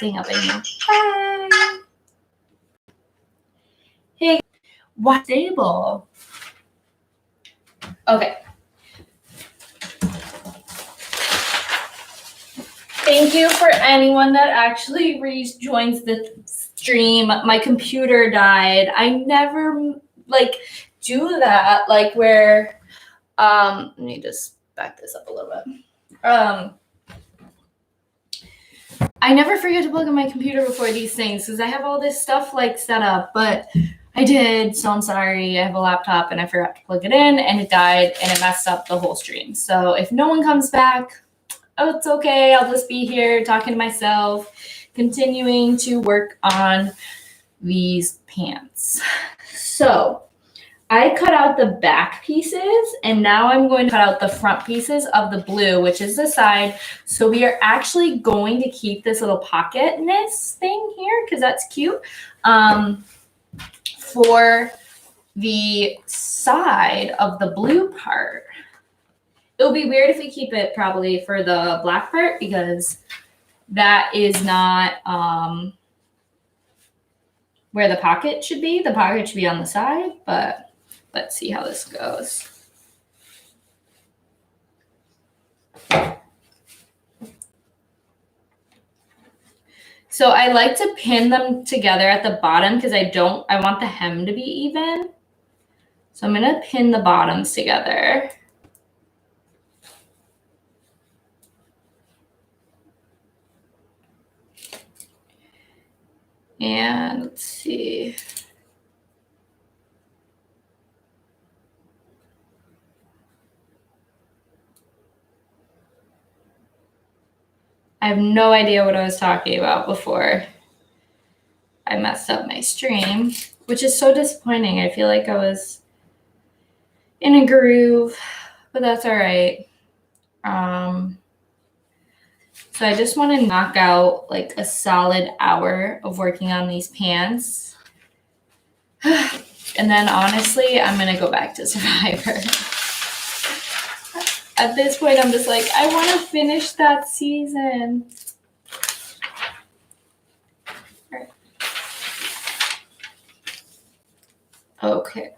acting up in here. Bye. Hey, what's stable? Okay. Thank you for anyone that actually rejoins the stream. My computer died. I never do that, where let me just back this up a little bit. I never forget to plug in my computer before these things because I have all this stuff set up, but I did, so I'm sorry. I have a laptop and I forgot to plug it in and it died and it messed up the whole stream. So if no one comes back, oh, it's okay. I'll just be here talking to myself, continuing to work on these pants. So I cut out the back pieces and now I'm going to cut out the front pieces of the blue, which is the side. So we are actually going to keep this little pocketness thing here because that's cute. For the side of the blue part, it'll be weird if we keep it probably for the black part because that is not where the pocket should be. The pocket should be on the side, but let's see how this goes. So I like to pin them together at the bottom because I want the hem to be even. So I'm going to pin the bottoms together. And let's see. I have no idea what I was talking about before I messed up my stream, which is so disappointing. I feel like I was in a groove, but that's all right. So I just want to knock out a solid hour of working on these pants. And then honestly, I'm going to go back to Survivor. At this point, I'm just I want to finish that season. Right. Okay.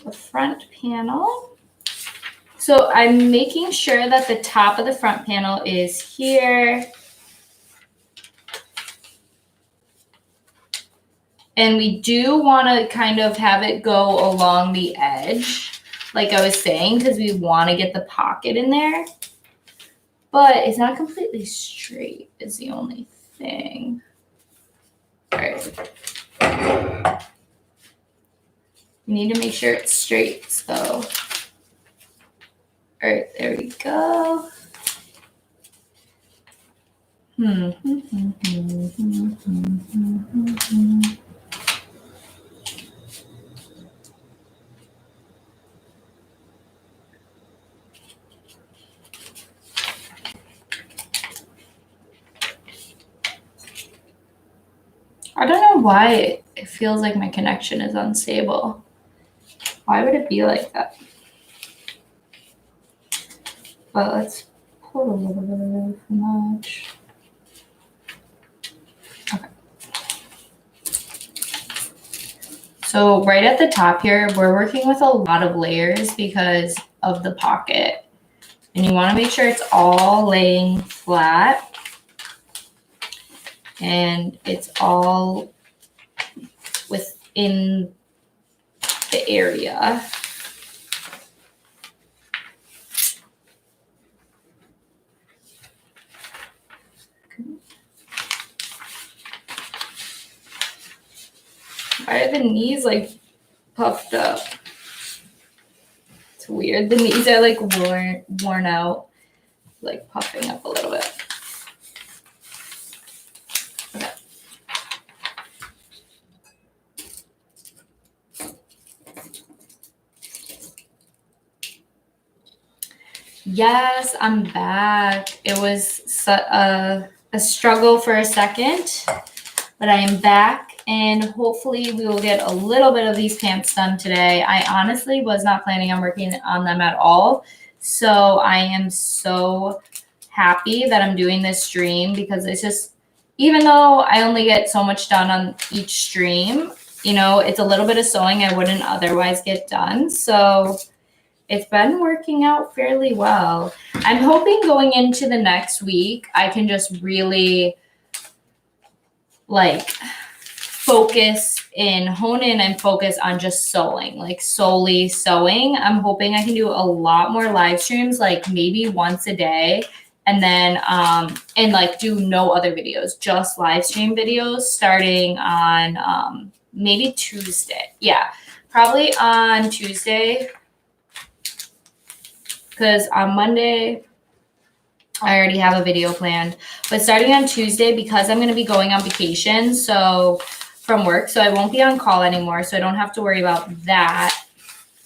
The front panel. So I'm making sure that the top of the front panel is here. And we do want to kind of have it go along the edge, like I was saying, because we want to get the pocket in there. But it's not completely straight is the only thing. All right. You need to make sure it's straight, so. All right, there we go. I don't know why it feels like my connection is unstable. Why would it be like that? But let's pull a little bit of it much. Okay. So right at the top here, we're working with a lot of layers because of the pocket. And you want to make sure it's all laying flat. And it's all within the area. Why are the knees puffed up? It's weird. The knees are worn out, puffing up a little bit. Yes, I'm back. It was a struggle for a second, but I am back and hopefully we will get a little bit of these pants done today. I honestly was not planning on working on them at all. So I am so happy that I'm doing this stream because it's just, even though I only get so much done on each stream, you know, it's a little bit of sewing I wouldn't otherwise get done. So it's been working out fairly well. I'm hoping going into the next week, I can just really like focus and hone in and focus on just sewing, like solely sewing. I'm hoping I can do a lot more live streams, like maybe once a day. And then, and like do no other videos, just live stream videos starting on maybe Tuesday. Yeah, probably on Tuesday. Because on Monday, I already have a video planned. But starting on Tuesday, because I'm going to be going on vacation from work, so I won't be on call anymore, so I don't have to worry about that.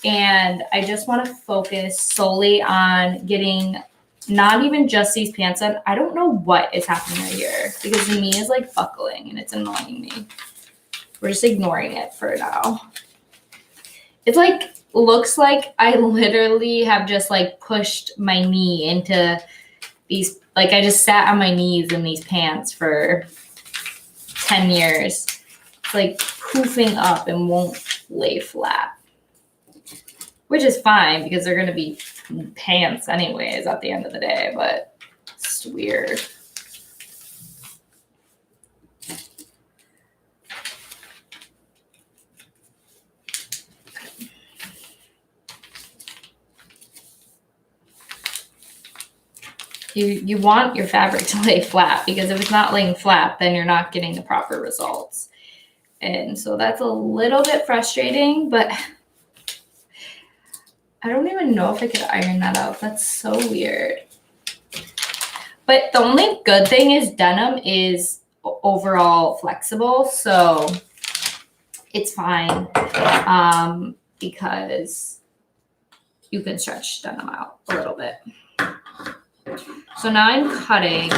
And I just want to focus solely on getting not even just these pants on. I don't know what is happening right here because the knee is like buckling and it's annoying me. We're just ignoring it for now. It's like, looks like I literally have just like pushed my knee into these, like I just sat on my knees in these pants for 10 years. It's like poofing up and won't lay flat, which is fine because they're going to be pants anyways at the end of the day, but it's weird. You want your fabric to lay flat because if it's not laying flat, then you're not getting the proper results. And so that's a little bit frustrating, but I don't even know if I could iron that out. That's so weird. But the only good thing is denim is overall flexible, so it's fine because you can stretch denim out a little bit. So now I'm cutting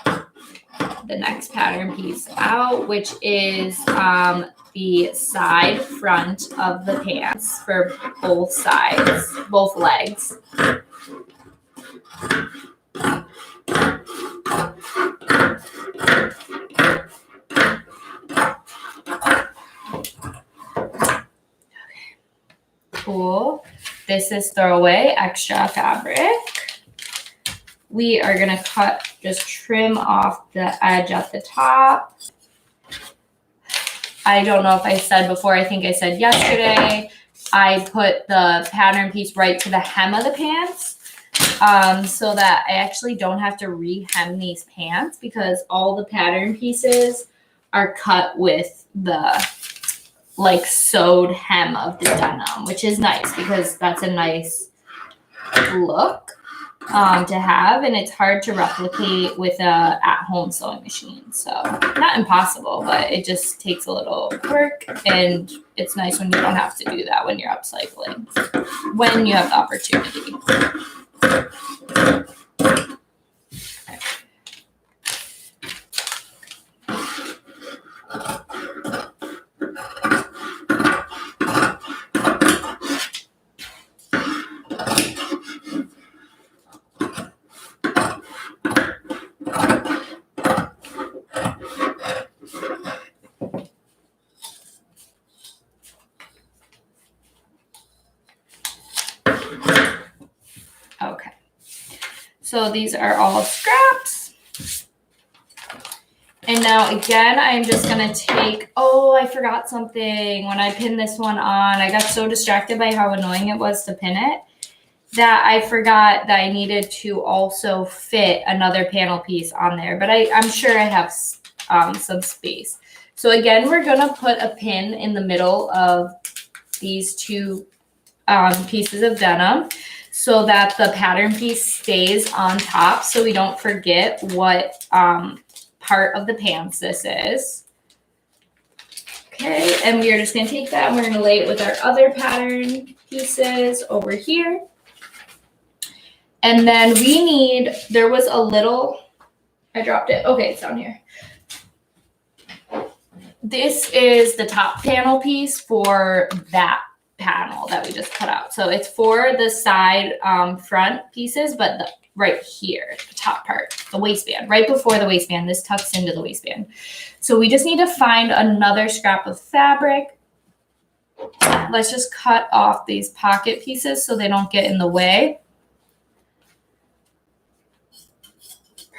the next pattern piece out, which is the side front of the pants for both sides, both legs. Cool. This is throwaway extra fabric. We are going to just trim off the edge at the top. I don't know if I said before, I think I said yesterday, I put the pattern piece right to the hem of the pants so that I actually don't have to re-hem these pants because all the pattern pieces are cut with the like sewed hem of the denim, which is nice because that's a nice look to have, and it's hard to replicate with a at-home sewing machine. So not impossible, but it just takes a little work, and it's nice when you don't have to do that when you're upcycling, when you have the opportunity. Okay, so these are all scraps. And now again, I'm just gonna take, oh, I forgot something. When I pinned this one on, I got so distracted by how annoying it was to pin it that I forgot that I needed to also fit another panel piece on there, but I'm sure I have some space. So again, we're gonna put a pin in the middle of these two pieces of denim so that the pattern piece stays on top so we don't forget what part of the pants this is. Okay, and we are just gonna take that and we're gonna lay it with our other pattern pieces over here. And then we need, there was a little, I dropped it. Okay, it's down here. This is the top panel piece for that panel that we just cut out. So it's for the side front pieces, but right here, the top part, the waistband, right before the waistband. This tucks into the waistband. So we just need to find another scrap of fabric. Let's just cut off these pocket pieces so they don't get in the way.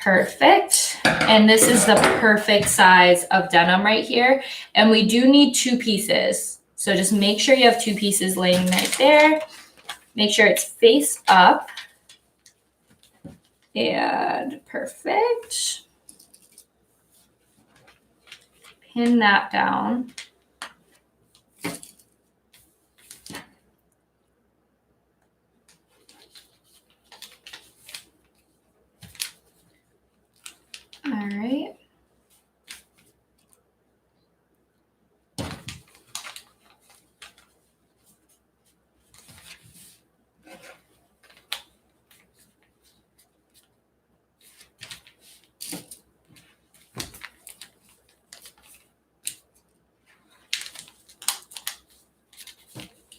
Perfect. And this is the perfect size of denim right here. And we do need 2 pieces. So just make sure you have 2 pieces laying right there. Make sure it's face up. And perfect. Pin that down. All right.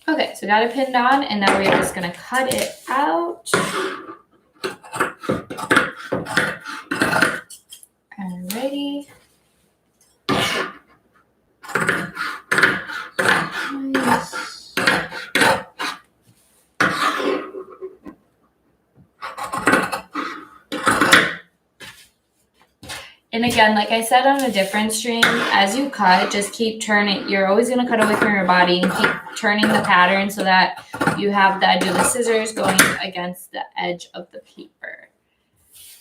Okay, so got it pinned on, and now we're just gonna cut it out. Alrighty. Nice. And again, like I said on a different stream, as you cut, just keep turning. You're always going to cut away from your body and keep turning the pattern so that you have the edge of the scissors going against the edge of the paper.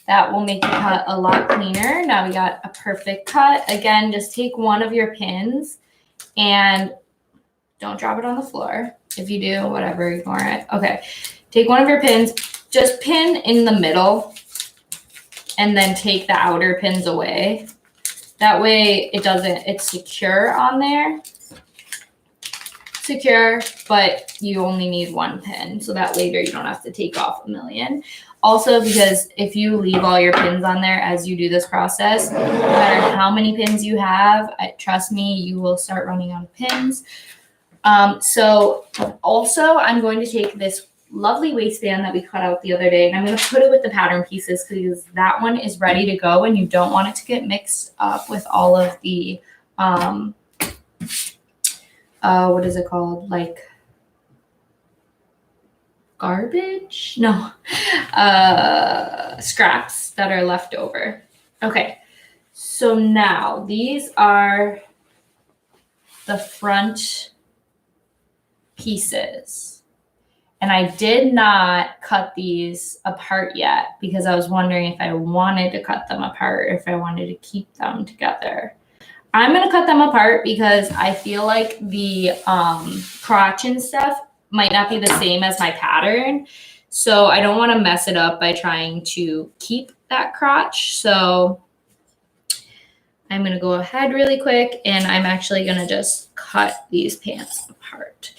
That will make the cut a lot cleaner. Now we got a perfect cut. Again, just take one of your pins and don't drop it on the floor. If you do, whatever, ignore it. Okay, take one of your pins, just pin in the middle, and then take the outer pins away. That way it's secure on there. Secure, but you only need 1 pin so that later you don't have to take off a million. Also, because if you leave all your pins on there as you do this process, no matter how many pins you have, trust me, you will start running out of pins. So also I'm going to take this lovely waistband that we cut out the other day, and I'm going to put it with the pattern pieces because that one is ready to go and you don't want it to get mixed up with all of the what is it called, like garbage, no, scraps that are left over. Okay, so now these are the front pieces. And I did not cut these apart yet because I was wondering if I wanted to cut them apart or if I wanted to keep them together. I'm going to cut them apart because I feel like the crotch and stuff might not be the same as my pattern. So I don't want to mess it up by trying to keep that crotch. So I'm going to go ahead really quick and I'm actually going to just cut these pants apart.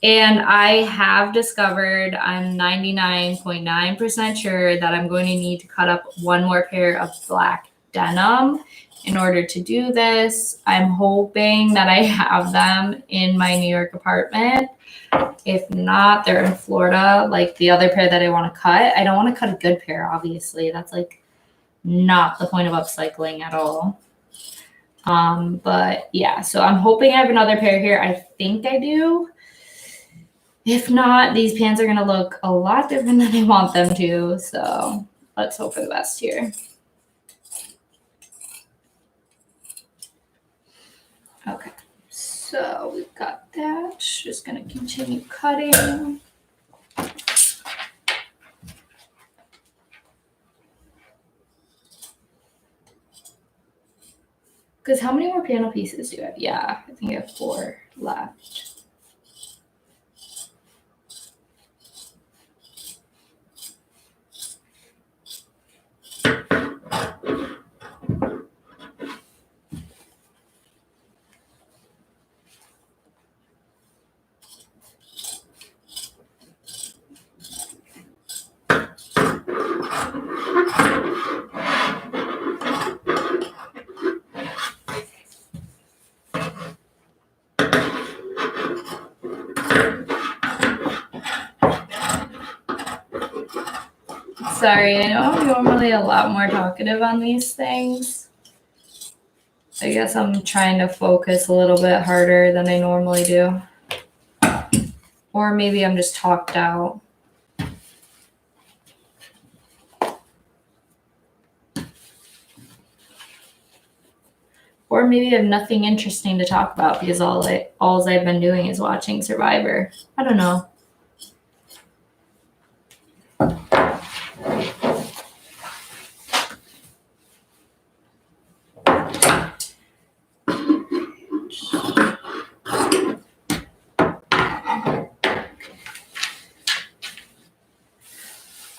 And I have discovered, I'm 99.9% sure that I'm going to need to cut up 1 more pair of black denim in order to do this. I'm hoping that I have them in my New York apartment. If not, they're in Florida, like the other pair that I want to cut. I don't want to cut a good pair, obviously. That's like not the point of upcycling at all. But yeah, so I'm hoping I have another pair here. I think I do. If not, these pants are going to look a lot different than I want them to. So let's hope for the best here. Okay, so we've got that. Just going to continue cutting. Because how many more panel pieces do you have? Yeah, I think I have 4 left. sorry. I know I'm normally a lot more talkative on these things. I guess I'm trying to focus a little bit harder than I normally do. Or maybe I'm just talked out. Or maybe I have nothing interesting to talk about because all I've been doing is watching Survivor. I don't know.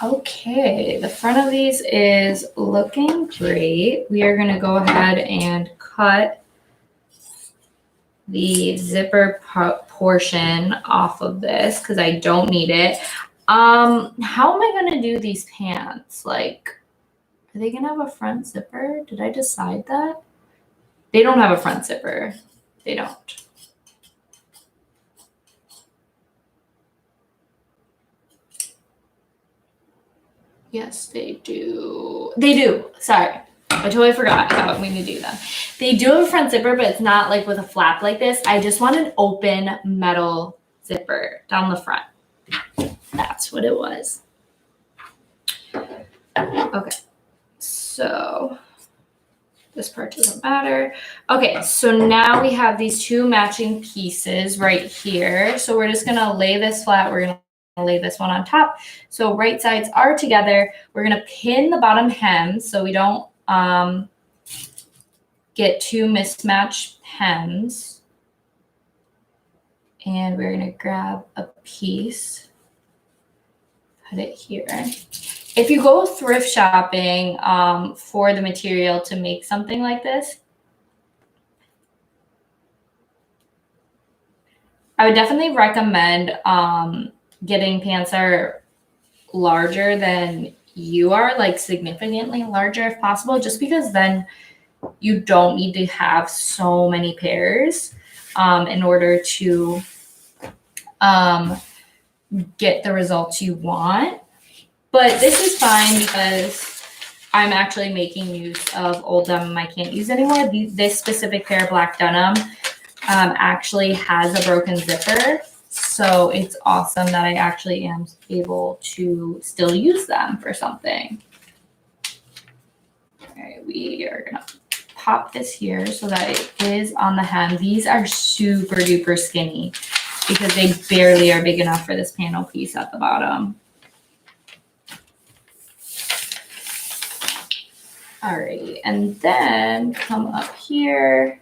Okay, the front of these is looking great. We are going to go ahead and cut the zipper portion off of this because I don't need it. How am I going to do these pants? Like, are they going to have a front zipper? Did I decide that? They don't have a front zipper. They don't. Yes, they do. They do. Sorry. I totally forgot how we need to do that. They do have a front zipper, but it's not like with a flap like this. I just want an open metal zipper down the front. That's what it was. Okay. So this part doesn't matter. Okay, so now we have these two matching pieces right here. So we're just going to lay this flat. We're going to lay this one on top. So right sides are together. We're going to pin the bottom hem so we don't get two mismatched hems. And we're going to grab a piece, put it here. If you go thrift shopping for the material to make something like this, I would definitely recommend getting pants that are larger than you are, like significantly larger if possible, just because then you don't need to have so many pairs in order to get the results you want. But this is fine because I'm actually making use of old denim I can't use anymore. This specific pair of black denim actually has a broken zipper. So it's awesome that I actually am able to still use them for something. All right, we are gonna pop this here so that it is on the hem. These are super duper skinny because they barely are big enough for this panel piece at the bottom. All right, and then come up here.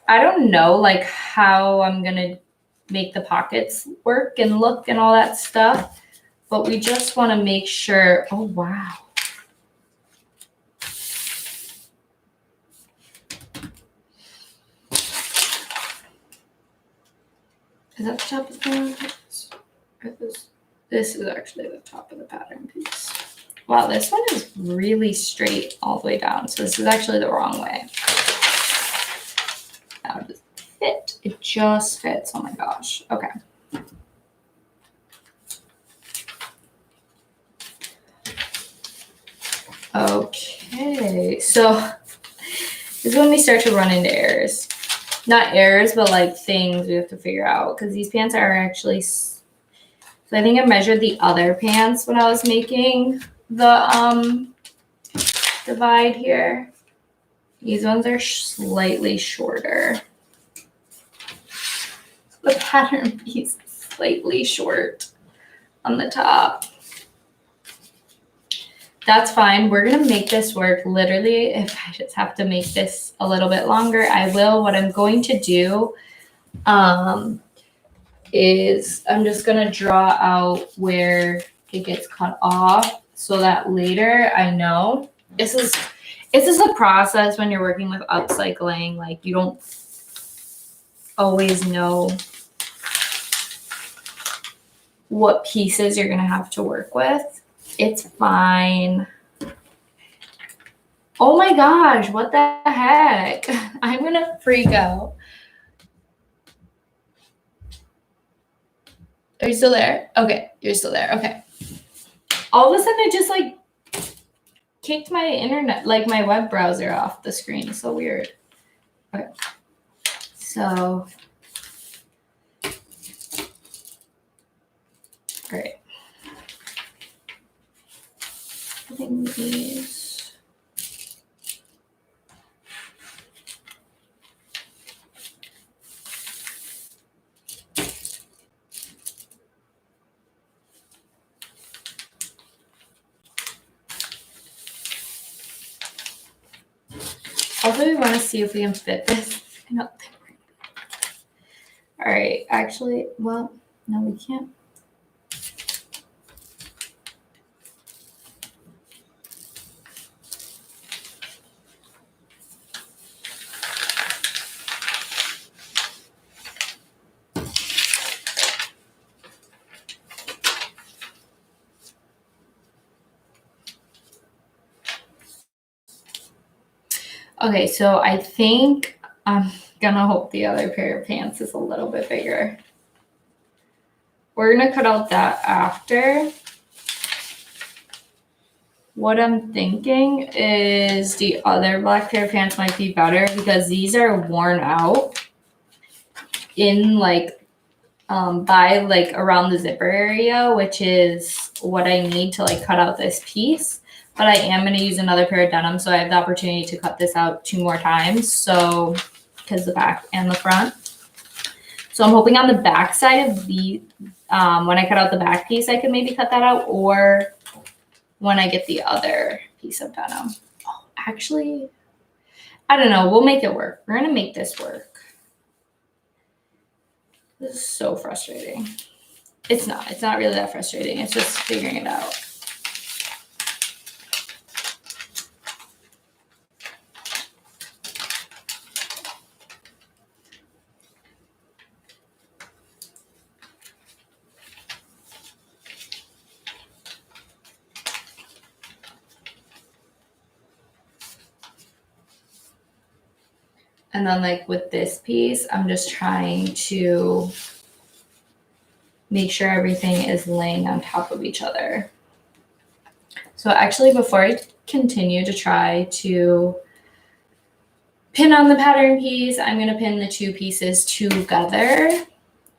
I don't know like how I'm gonna make the pockets work and look and all that stuff, but we just want to make sure. Oh, wow. Is that the top of the pattern piece? This is actually the top of the pattern piece. Wow, this one is really straight all the way down. So this is actually the wrong way. Now does it fit? It just fits. Oh my gosh. Okay. Okay. So this is when we start to run into errors. Not errors, but like things we have to figure out because these pants are actually. So I think I measured the other pants when I was making the divide here. These ones are slightly shorter. The pattern piece is slightly short on the top. That's fine. We're going to make this work. Literally, if I just have to make this a little bit longer, I will. What I'm going to do is I'm just going to draw out where it gets cut off so that later I know. This is a process when you're working with upcycling. Like you don't always know what pieces you're going to have to work with. It's fine. Oh my gosh, what the heck? I'm going to freak out. Are you still there? Okay, you're still there. Okay. All of a sudden, it just like kicked my internet, like my web browser off the screen. It's so weird. Okay. So, great. Putting these. Also, we want to see if we can fit this. I don't think we're gonna be. All right. Actually, well, no, we can't. Okay, so I think I'm gonna hope the other pair of pants is a little bit bigger. We're gonna cut out that after. What I'm thinking is the other black pair of pants might be better because these are worn out in like by like around the zipper area, which is what I need to like cut out this piece. But I am going to use another pair of denim, so I have the opportunity to cut this out 2 more times. So, because the back and the front. So I'm hoping on the back side of the, when I cut out the back piece, I can maybe cut that out, or when I get the other piece of denim. Oh, actually, I don't know. We'll make it work. We're going to make this work. This is so frustrating. It's not really that frustrating. It's just figuring it out. And then like with this piece, I'm just trying to make sure everything is laying on top of each other. So actually, before I continue to try to pin on the pattern piece, I'm going to pin the 2 pieces together,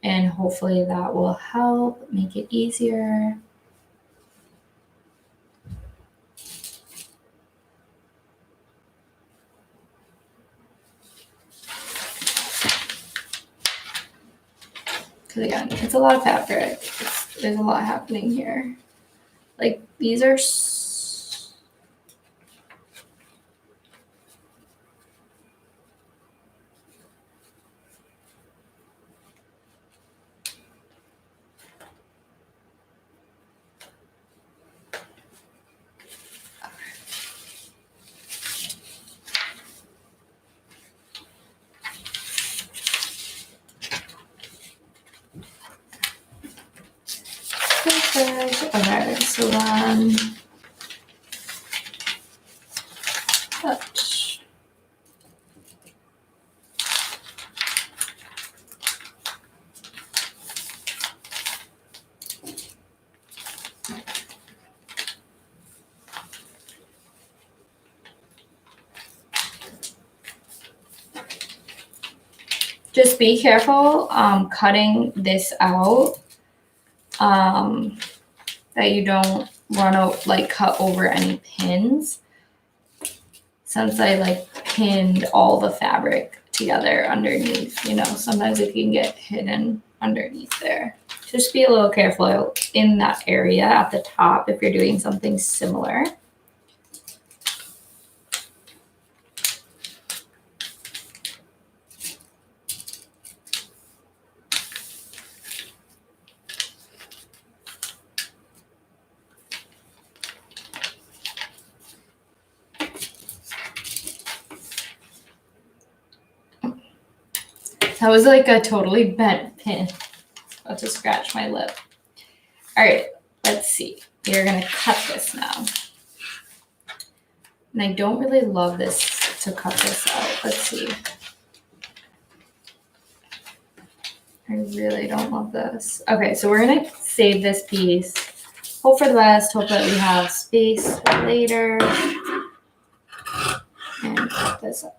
and hopefully that will help make it easier. Because again, it's a lot of fabric. There's a lot happening here. Like these are perfect. Okay, so then touch. Just be careful cutting this out, that you don't want to like cut over any pins, since I like pinned all the fabric together underneath. You know, sometimes it can get hidden underneath there. Just be a little careful in that area at the top if you're doing something similar. That was like a totally bent pin. About to scratch my lip. All right, let's see. You're gonna cut this now. And I don't really love this to cut this out. Let's see. I really don't love this. Okay, so we're gonna save this piece. Hope for the best, hope that we have space for later. And put this up.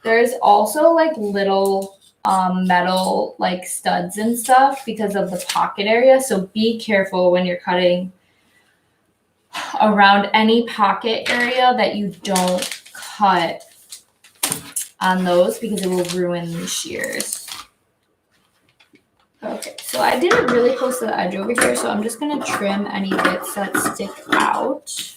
There's also like little metal like studs and stuff because of the pocket area. So be careful when you're cutting around any pocket area that you don't cut on those because it will ruin the shears. Okay, so I did it really close to the edge over here, so I'm just gonna trim any bits that stick out.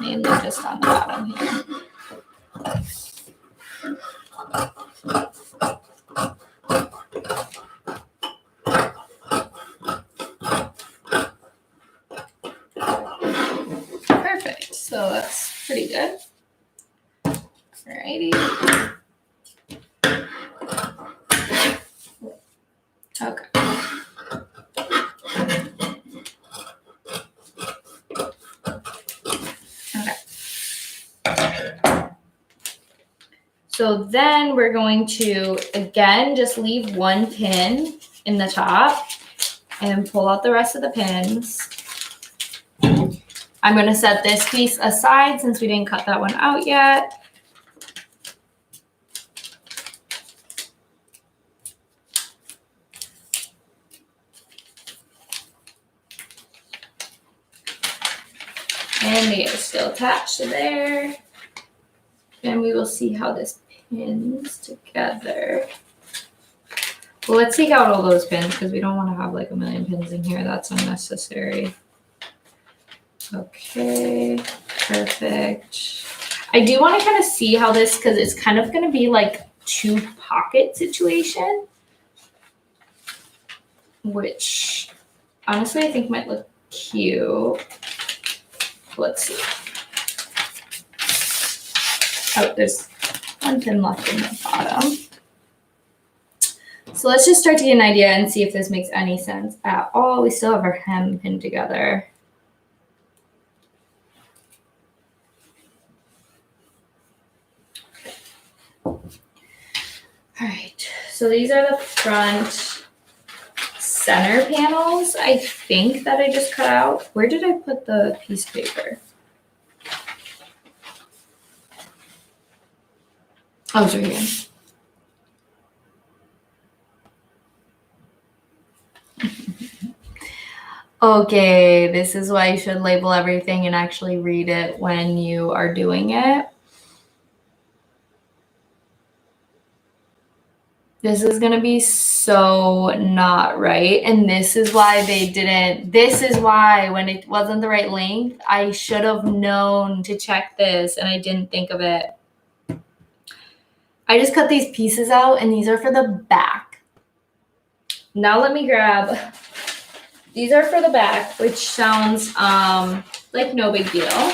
Mainly just on the bottom here. Perfect, so that's pretty good. Alrighty. Okay. So then we're going to, again, just leave one pin in the top and pull out the rest of the pins. I'm going to set this piece aside since we didn't cut that one out yet. And they are still attached to there. And we will see how this pins together. Well, let's take out all those pins because we don't want to have like a million pins in here. That's unnecessary. Okay, perfect. I do want to kind of see how this, because it's kind of going to be like two pocket situation, which honestly I think might look cute. Let's see. Oh, there's one pin left in the bottom. So let's just start to get an idea and see if this makes any sense at all. We still have our hem pinned together. All right, so these are the front center panels, I think, that I just cut out. Where did I put the piece of paper? Oh, it's right here. Okay, this is why you should label everything and actually read it when you are doing it. This is going to be so not right. And this is why they didn't. This is why when it wasn't the right length, I should have known to check this and I didn't think of it. I just cut these pieces out and these are for the back. Now let me grab, these are for the back, which sounds like no big deal.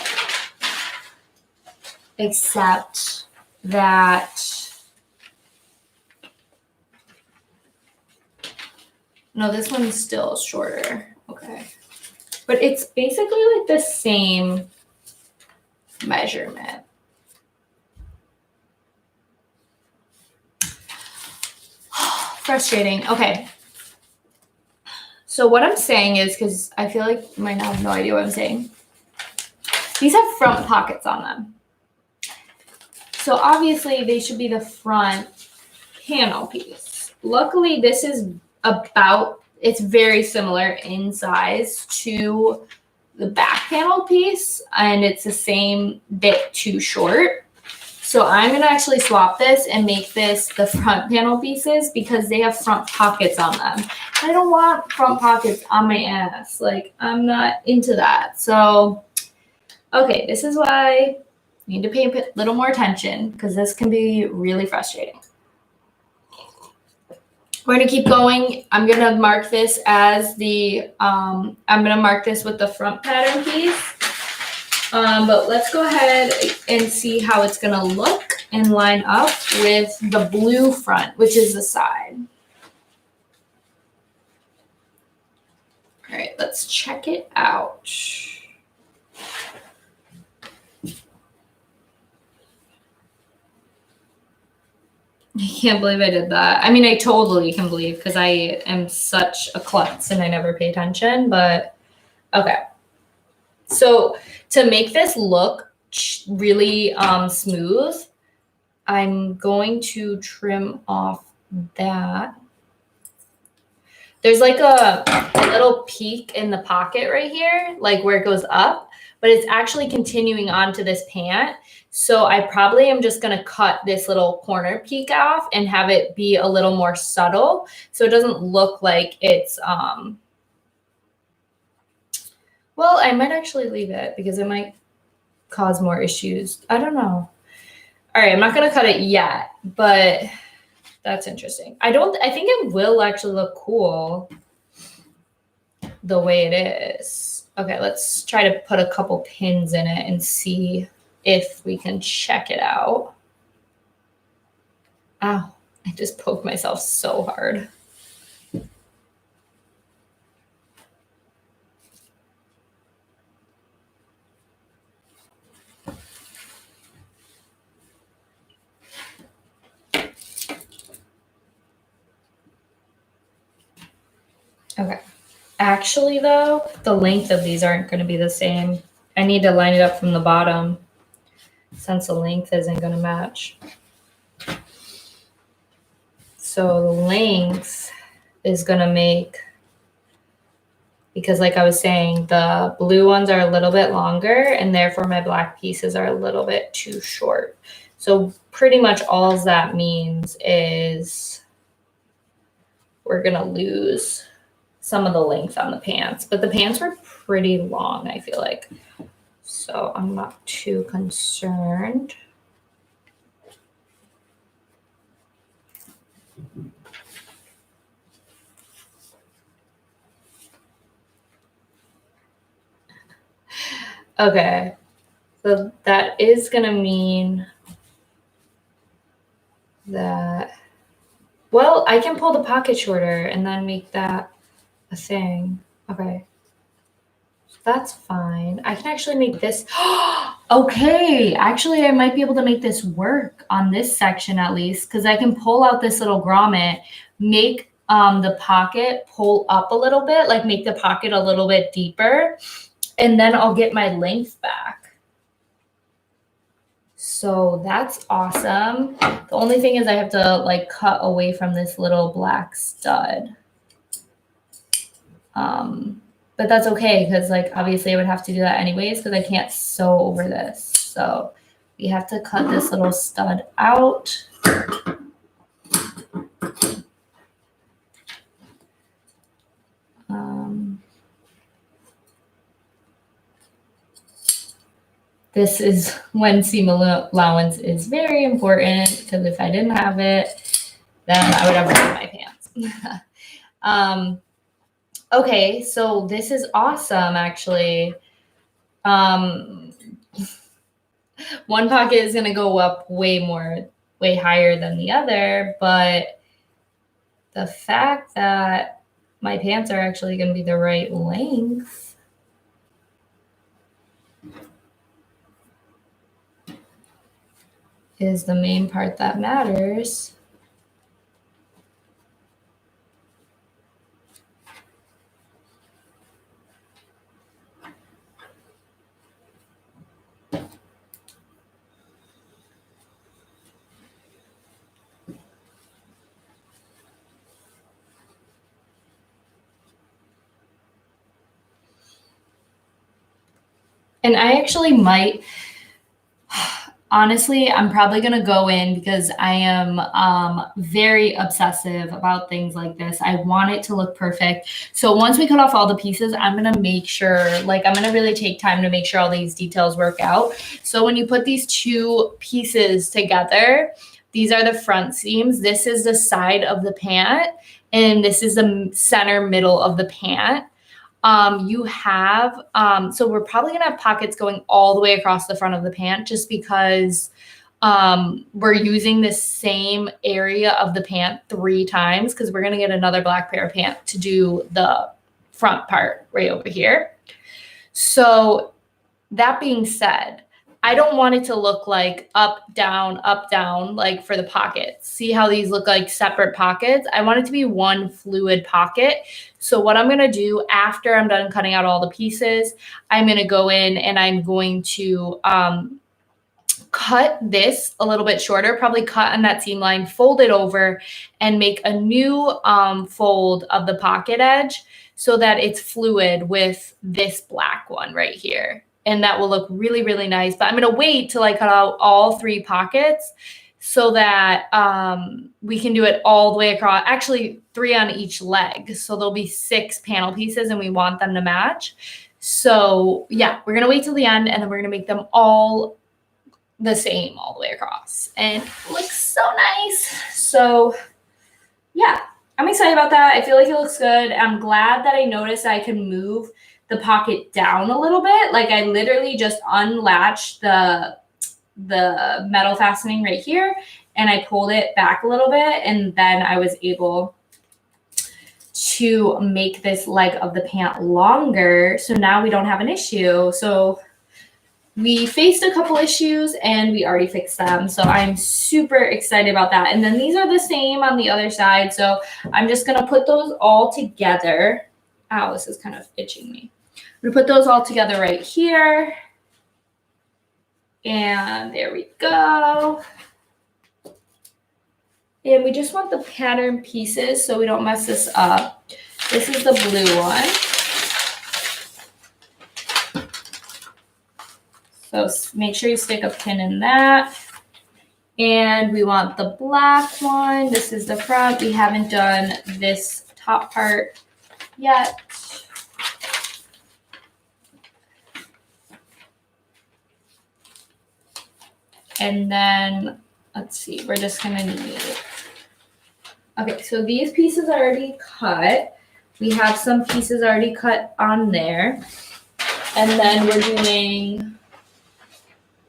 Except that, no, this one's still shorter. Okay. But it's basically like the same measurement. Frustrating. Okay. So what I'm saying is, because I feel like you might have no idea what I'm saying. These have front pockets on them. So obviously they should be the front panel piece. Luckily, this is it's very similar in size to the back panel piece, and it's the same bit too short. So I'm going to actually swap this and make this the front panel pieces because they have front pockets on them. I don't want front pockets on my ass. Like, I'm not into that. So, okay, this is why you need to pay a little more attention because this can be really frustrating. We're going to keep going. I'm going to mark this as I'm going to mark this with the front pattern piece. But let's go ahead and see how it's going to look and line up with the blue front, which is the side. All right, let's check it out. I can't believe I did that. I mean, I totally can believe because I am such a klutz and I never pay attention, but okay. So to make this look really smooth, I'm going to trim off that. There's like a little peak in the pocket right here, like where it goes up, but it's actually continuing onto this pant. So I probably am just going to cut this little corner peak off and have it be a little more subtle so it doesn't look like it's, well, I might actually leave it because it might cause more issues. I don't know. All right, I'm not going to cut it yet, but that's interesting. I think it will actually look cool the way it is. Okay, let's try to put a couple pins in it and see if we can check it out. Ow, I just poked myself so hard. Okay. Actually, though, the length of these aren't going to be the same. I need to line it up from the bottom since the length isn't going to match. So the length is going to make, because like I was saying, the blue ones are a little bit longer and therefore my black pieces are a little bit too short. So pretty much all that means is we're going to lose some of the length on the pants, but the pants were pretty long, I feel like. So I'm not too concerned. Okay, so that is going to mean that, well, I can pull the pocket shorter and then make that a thing. Okay, so that's fine. I can actually make this. Okay, actually, I might be able to make this work on this section at least, because I can pull out this little grommet, make the pocket pull up a little bit, like make the pocket a little bit deeper, and then I'll get my length back. So that's awesome. The only thing is I have to like cut away from this little black stud. But that's okay because like obviously I would have to do that anyways because I can't sew over this. So we have to cut this little stud out. This is when seam allowance is very important because if I didn't have it, then I would have ruined my pants. Okay, so this is awesome, actually. One pocket is going to go up way higher than the other, but the fact that my pants are actually going to be the right length is the main part that matters. And I actually might, honestly, I'm probably going to go in because I am very obsessive about things like this. I want it to look perfect. So once we cut off all the pieces, I'm going to make sure, like I'm going to really take time to make sure all these details work out. So when you put these two pieces together, these are the front seams. This is the side of the pant, and this is the center middle of the pant. You have, so we're probably going to have pockets going all the way across the front of the pant just because we're using the same area of the pant 3 times because we're going to get another black pair of pants to do the front part right over here. So that being said, I don't want it to look like up, down, like for the pockets. See how these look like separate pockets? I want it to be one fluid pocket. So what I'm going to do after I'm done cutting out all the pieces, I'm going to go in and I'm going to cut this a little bit shorter, probably cut on that seam line, fold it over, and make a new fold of the pocket edge so that it's fluid with this black one right here. And that will look really, really nice. But I'm going to wait till I cut out all 3 pockets so that we can do it all the way across. Actually, 3 on each leg. So there'll be 6 panel pieces and we want them to match. So yeah, we're going to wait till the end and then we're going to make them all the same all the way across. And it looks so nice. So yeah, I'm excited about that. I feel like it looks good. I'm glad that I noticed I can move the pocket down a little bit. Like I literally just unlatched the metal fastening right here and I pulled it back a little bit and then I was able to make this leg of the pant longer. So now we don't have an issue. So we faced a couple issues and we already fixed them. So I'm super excited about that. And then these are the same on the other side. So I'm just going to put those all together. Ow, this is kind of itching me. I'm going to put those all together right here. And there we go. And we just want the pattern pieces so we don't mess this up. This is the blue one. So make sure you stick a pin in that. And we want the black one. This is the front. We haven't done this top part yet. And then, let's see, we're just going to need, okay, so these pieces are already cut. We have some pieces already cut on there. And then we're doing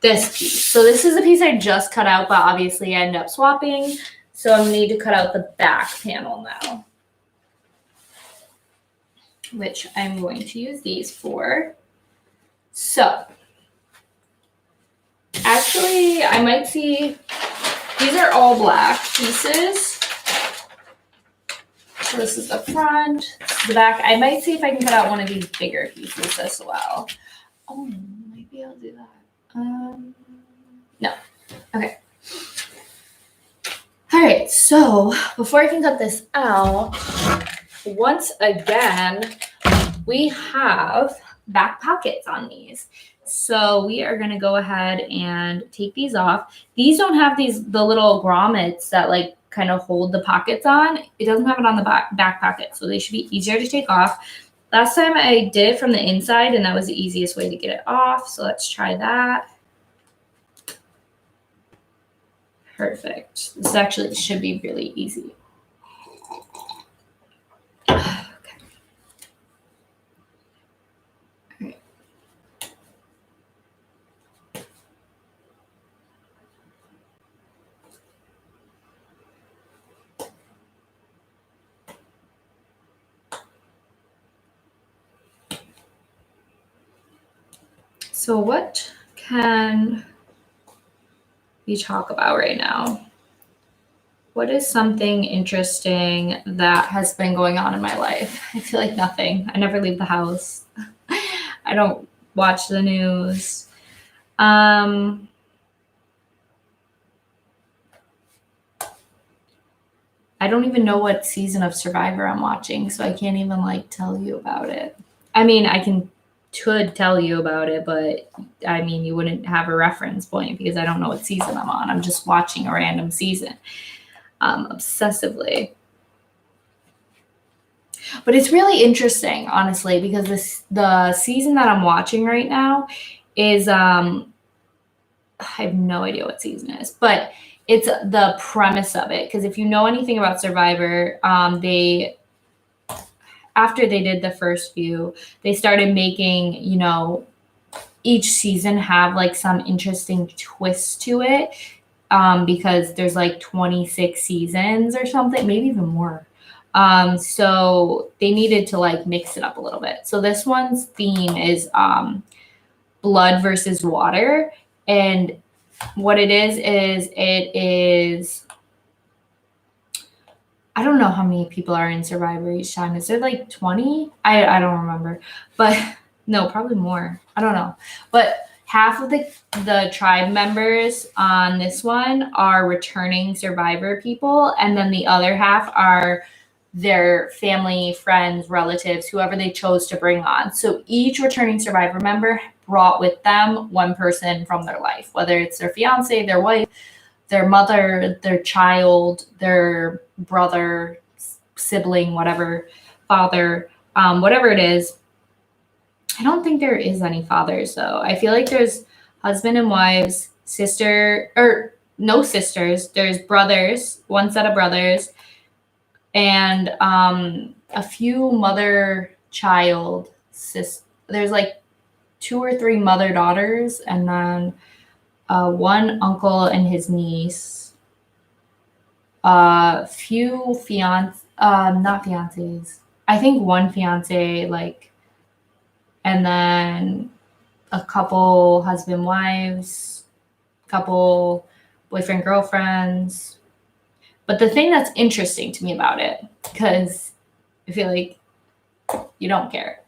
this piece. So this is the piece I just cut out, but obviously I ended up swapping. So I need to cut out the back panel now, which I'm going to use these for. So actually, I might see, these are all black pieces. So this is the front, this is the back. I might see if I can cut out one of these bigger pieces as well. Oh, maybe I'll do that. No. Okay. All right. So before I can cut this out, once again, we have back pockets on these. So we are going to go ahead and take these off. These don't have the little grommets that like kind of hold the pockets on. It doesn't have it on the back pocket. So they should be easier to take off. Last time I did it from the inside and that was the easiest way to get it off. So let's try that. Perfect. This actually should be really easy. Okay. All right. So what can we talk about right now? What is something interesting that has been going on in my life? I feel like nothing. I never leave the house. I don't watch the news. I don't even know what season of Survivor I'm watching, so I can't even like tell you about it. I mean, I could tell you about it, but I mean, you wouldn't have a reference point because I don't know what season I'm on. I'm just watching a random season obsessively. But it's really interesting, honestly, because the season that I'm watching right now is I have no idea what season it is, but it's the premise of it. Because if you know anything about Survivor, after they did the first few, they started making, each season have like some interesting twist to it because there's like 26 seasons or something, maybe even more. So they needed to like mix it up a little bit. So this one's theme is blood versus water. And what it is, I don't know how many people are in Survivor each time. Is it like 20? I don't remember. But no, probably more. I don't know. But half of the tribe members on this one are returning Survivor people, and then the other half are their family, friends, relatives, whoever they chose to bring on. So each returning Survivor member brought with them one person from their life, whether it's their fiance, their wife, their mother, their child, their brother, sibling, whatever, father, whatever it is. I don't think there is any fathers though. I feel like there's husband and wives, sister, or no sisters. There's brothers, one set of brothers, and a few mother-child there's like 2 or 3 mother-daughters, and then one uncle and his niece, few not fiancés. I think one fiance, like, and then a couple husband wives, couple boyfriend girlfriends. But the thing that's interesting to me about it, because I feel like you don't care,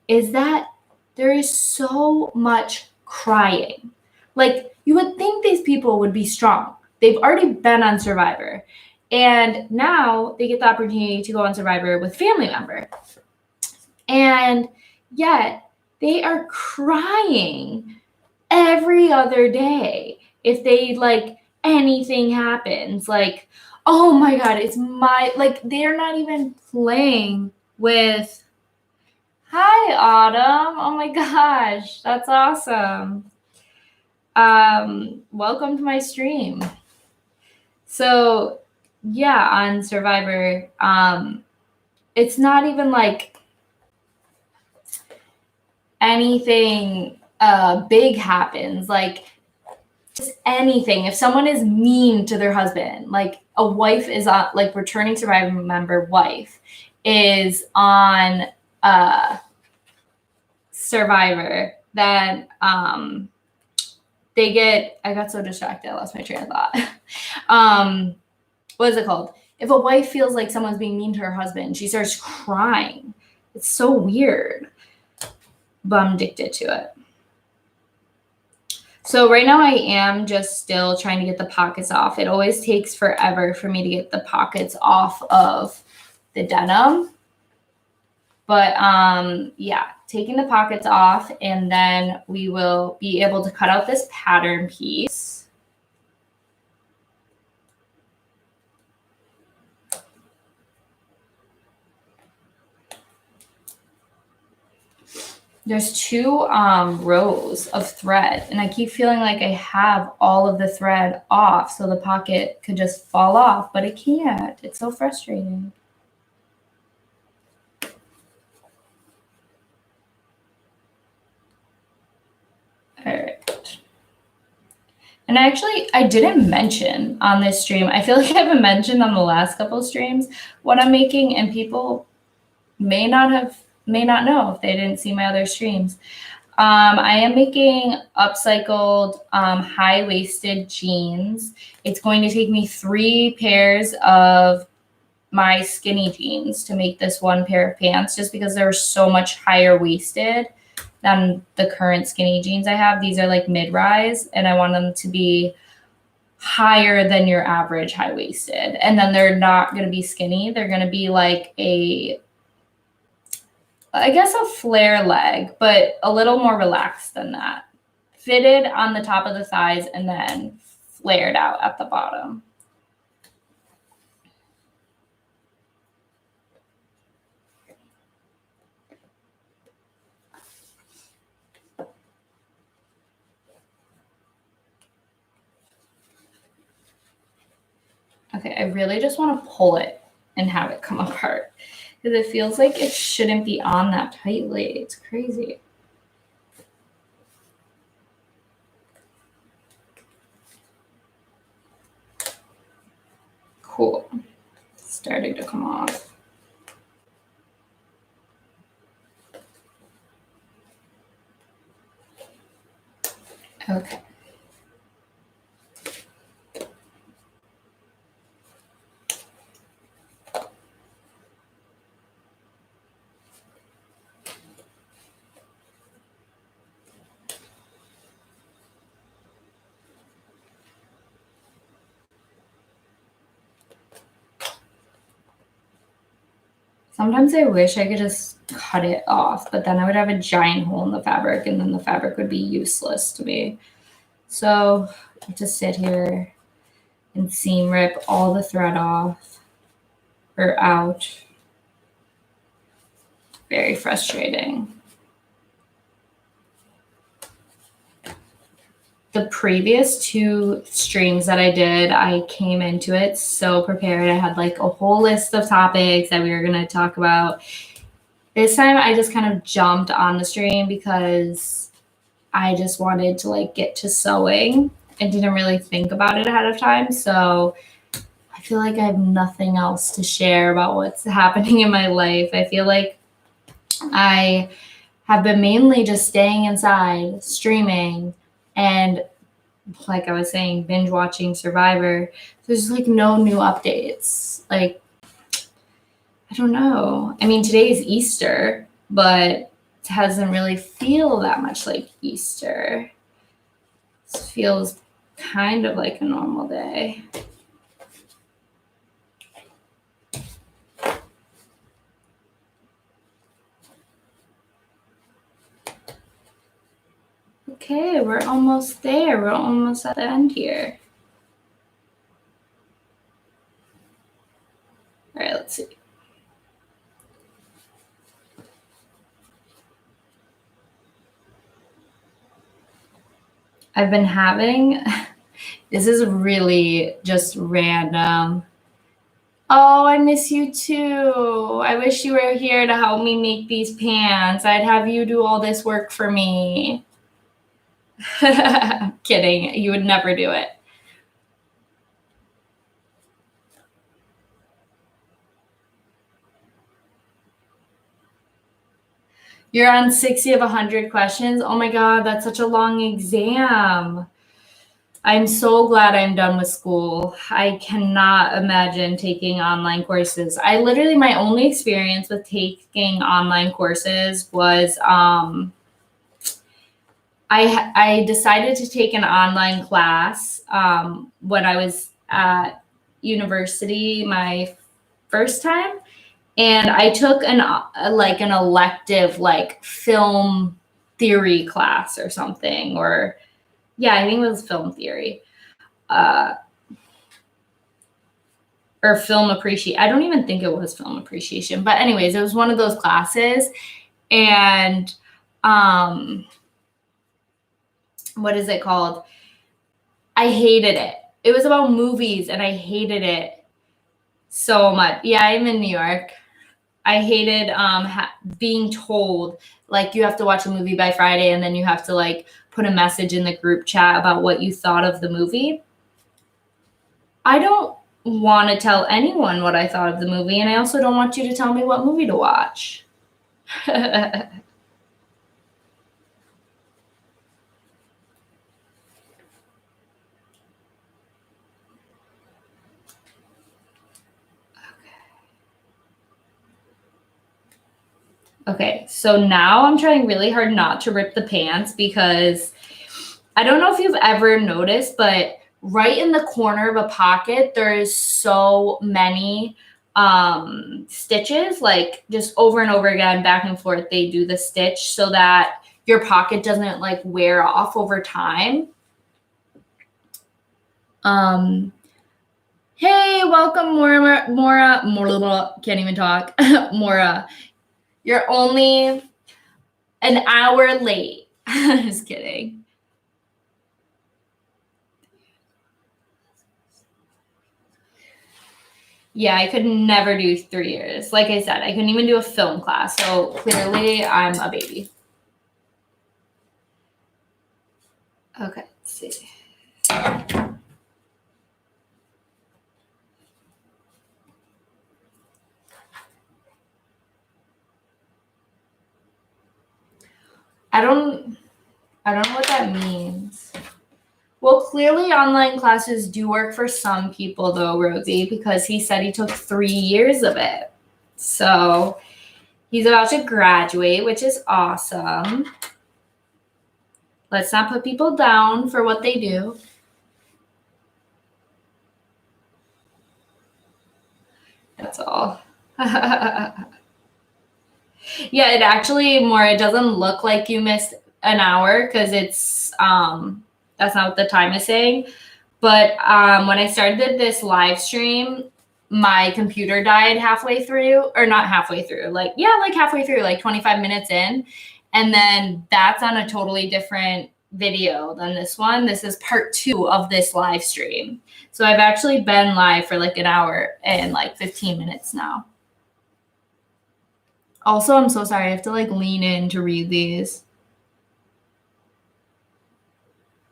is that there is so much crying. Like, you would think these people would be strong. They've already been on Survivor. And now they get the opportunity to go on Survivor with family member. And yet they are crying every other day if they, like, anything happens. Like, oh my God, it's my, like, they're not even playing with, hi, Autumn. Oh my gosh, that's awesome. Welcome to my stream. So yeah, on Survivor, it's not even like anything big happens. Like, just anything. If someone is mean to their husband, like a wife is on, like, returning Survivor member wife is on Survivor, then they get, I got so distracted, I lost my train of thought. What is it called? If a wife feels like someone's being mean to her husband, she starts crying. It's so weird, but I'm addicted to it. So right now I am just still trying to get the pockets off. It always takes forever for me to get the pockets off of the denim. But yeah, taking the pockets off, and then we will be able to cut out this pattern piece. There's 2 rows of thread, and I keep feeling like I have all of the thread off so the pocket could just fall off, but it can't. It's so frustrating. All right. And I didn't mention on this stream, I feel like I haven't mentioned on the last couple of streams what I'm making, and people may not know if they didn't see my other streams. I am making upcycled high-waisted jeans. It's going to take me 3 pairs of my skinny jeans to make this 1 pair of pants, just because they're so much higher waisted than the current skinny jeans I have. These are like mid-rise, and I want them to be higher than your average high-waisted. And then they're not going to be skinny. They're going to be like I guess a flare leg, but a little more relaxed than that. Fitted on the top of the thighs and then flared out at the bottom. Okay, I really just want to pull it and have it come apart, because it feels like it shouldn't be on that tightly. It's crazy. Cool. Starting to come off. Okay. Sometimes I wish I could just cut it off, but then I would have a giant hole in the fabric and then the fabric would be useless to me. So I have to sit here and seam rip all the thread off or out. Very frustrating. The previous 2 streams that I did, I came into it so prepared. I had like a whole list of topics that we were going to talk about. This time I just kind of jumped on the stream because I just wanted to like get to sewing and didn't really think about it ahead of time. So I feel like I have nothing else to share about what's happening in my life. I feel like I have been mainly just staying inside, streaming, and like I was saying, binge watching Survivor. There's like no new updates. Like, I don't know. I mean, today is Easter, but it doesn't really feel that much like Easter. It feels kind of like a normal day. Okay, we're almost there. We're almost at the end here. All right, let's see. I've been having, this is really just random. Oh, I miss you too. I wish you were here to help me make these pants. I'd have you do all this work for me. Kidding. You would never do it. You're on 60 of 100 questions. Oh my God, that's such a long exam. I'm so glad I'm done with school. I cannot imagine taking online courses. My only experience with taking online courses was I decided to take an online class when I was at university my first time. And I took an elective like film theory class or something, or yeah, I think it was film theory, or film appreciation. I don't even think it was film appreciation, but anyways, it was one of those classes. And what is it called? I hated it. It was about movies, and I hated it so much. Yeah, I'm in New York. I hated being told like you have to watch a movie by Friday and then you have to like put a message in the group chat about what you thought of the movie. I don't want to tell anyone what I thought of the movie, and I also don't want you to tell me what movie to watch. Okay, so now I'm trying really hard not to rip the pants because I don't know if you've ever noticed, but right in the corner of a pocket, there is so many stitches, like just over and over again, back and forth, they do the stitch so that your pocket doesn't like wear off over time. Hey, welcome, Mora, can't even talk. Mora, you're only an hour late. Just kidding. Yeah, I could never do 3 years. Like I said, I couldn't even do a film class. So clearly I'm a baby. Okay, let's see. I don't know what that means. Well, clearly online classes do work for some people though, Rosie, because he said he took 3 years of it. So he's about to graduate, which is awesome. Let's not put people down for what they do. That's all. Yeah, it actually, Mora, it doesn't look like you missed an hour because it's, that's not what the time is saying. But when I started this live stream, my computer died halfway through, or not halfway through, like halfway through, like 25 minutes in. And then that's on a totally different video than this one. This is part 2 of this live stream. So I've actually been live for like an hour and like 15 minutes now. Also, I'm so sorry. I have to like lean in to read these.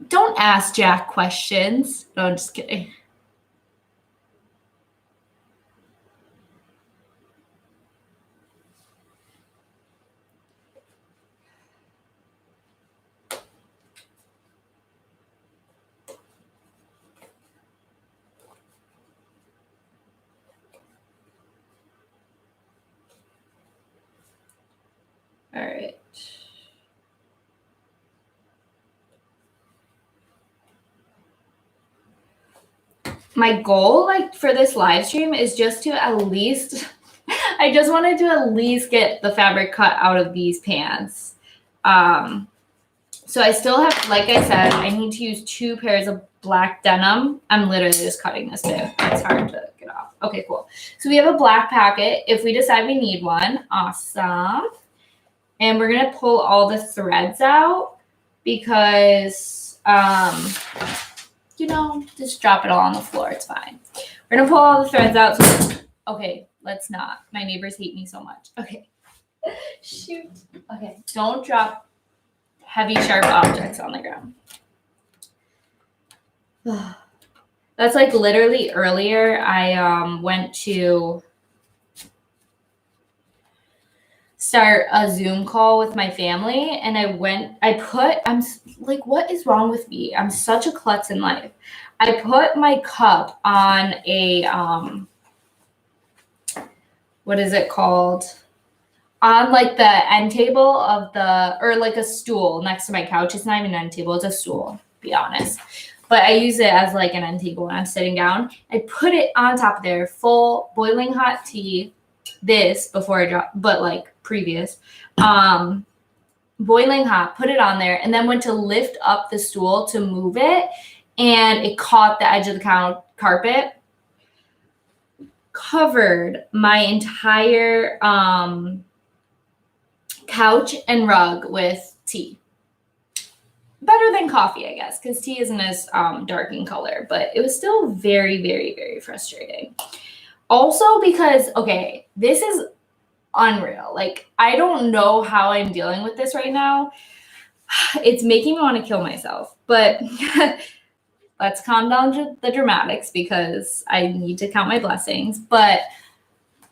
Don't ask Jack questions. No, I'm just kidding. All right. My goal, like for this live stream, is just to at least, I just wanted to at least get the fabric cut out of these pants. So I still have, like I said, I need to use 2 pairs of black denim. I'm literally just cutting this bit. It's hard to get off. Okay, cool. So we have a black packet. If we decide we need one, awesome. And we're going to pull all the threads out because, you know, just drop it all on the floor. It's fine. We're going to pull all the threads out. So, okay, let's not. My neighbors hate me so much. Okay. Shoot. Okay, don't drop heavy, sharp objects on the ground. That's like literally earlier I went to start a Zoom call with my family and I'm like, what is wrong with me? I'm such a klutz in life. I put my cup on a, what is it called? On like the end table of or like a stool next to my couch. It's not even an end table, it's a stool, to be honest. But I use it as like an end table when I'm sitting down. I put it on top of there, full boiling hot tea, this before I drop, but like previous, boiling hot, put it on there, and then went to lift up the stool to move it, and it caught the edge of the carpet, covered my entire couch and rug with tea. Better than coffee, I guess, because tea isn't as dark in color, but it was still very, very, very frustrating. Also because, okay, this is unreal. Like, I don't know how I'm dealing with this right now. It's making me want to kill myself, but let's calm down the dramatics because I need to count my blessings. But,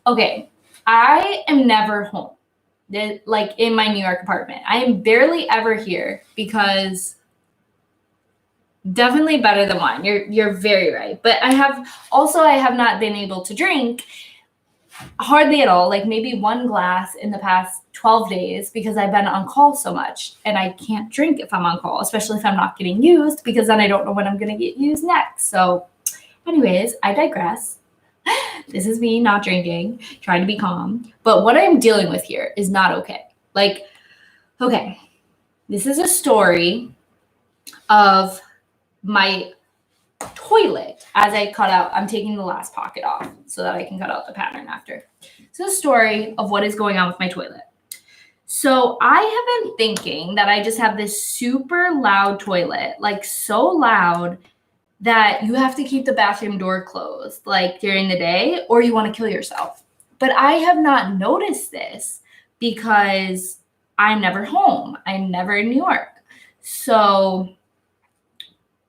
okay, I am never home. Like in my New York apartment. I am barely ever here because definitely better than wine. You're very right. But I have not been able to drink hardly at all, like maybe 1 glass in the past 12 days because I've been on call so much and I can't drink if I'm on call, especially if I'm not getting used because then I don't know when I'm going to get used next. So anyways, I digress. This is me not drinking, trying to be calm. But what I'm dealing with here is not okay. Like, okay, this is a story of my toilet as I cut out. I'm taking the last pocket off so that I can cut out the pattern after. So the story of what is going on with my toilet. So I have been thinking that I just have this super loud toilet, like so loud that you have to keep the bathroom door closed like during the day or you want to kill yourself. But I have not noticed this because I'm never home. I'm never in New York. So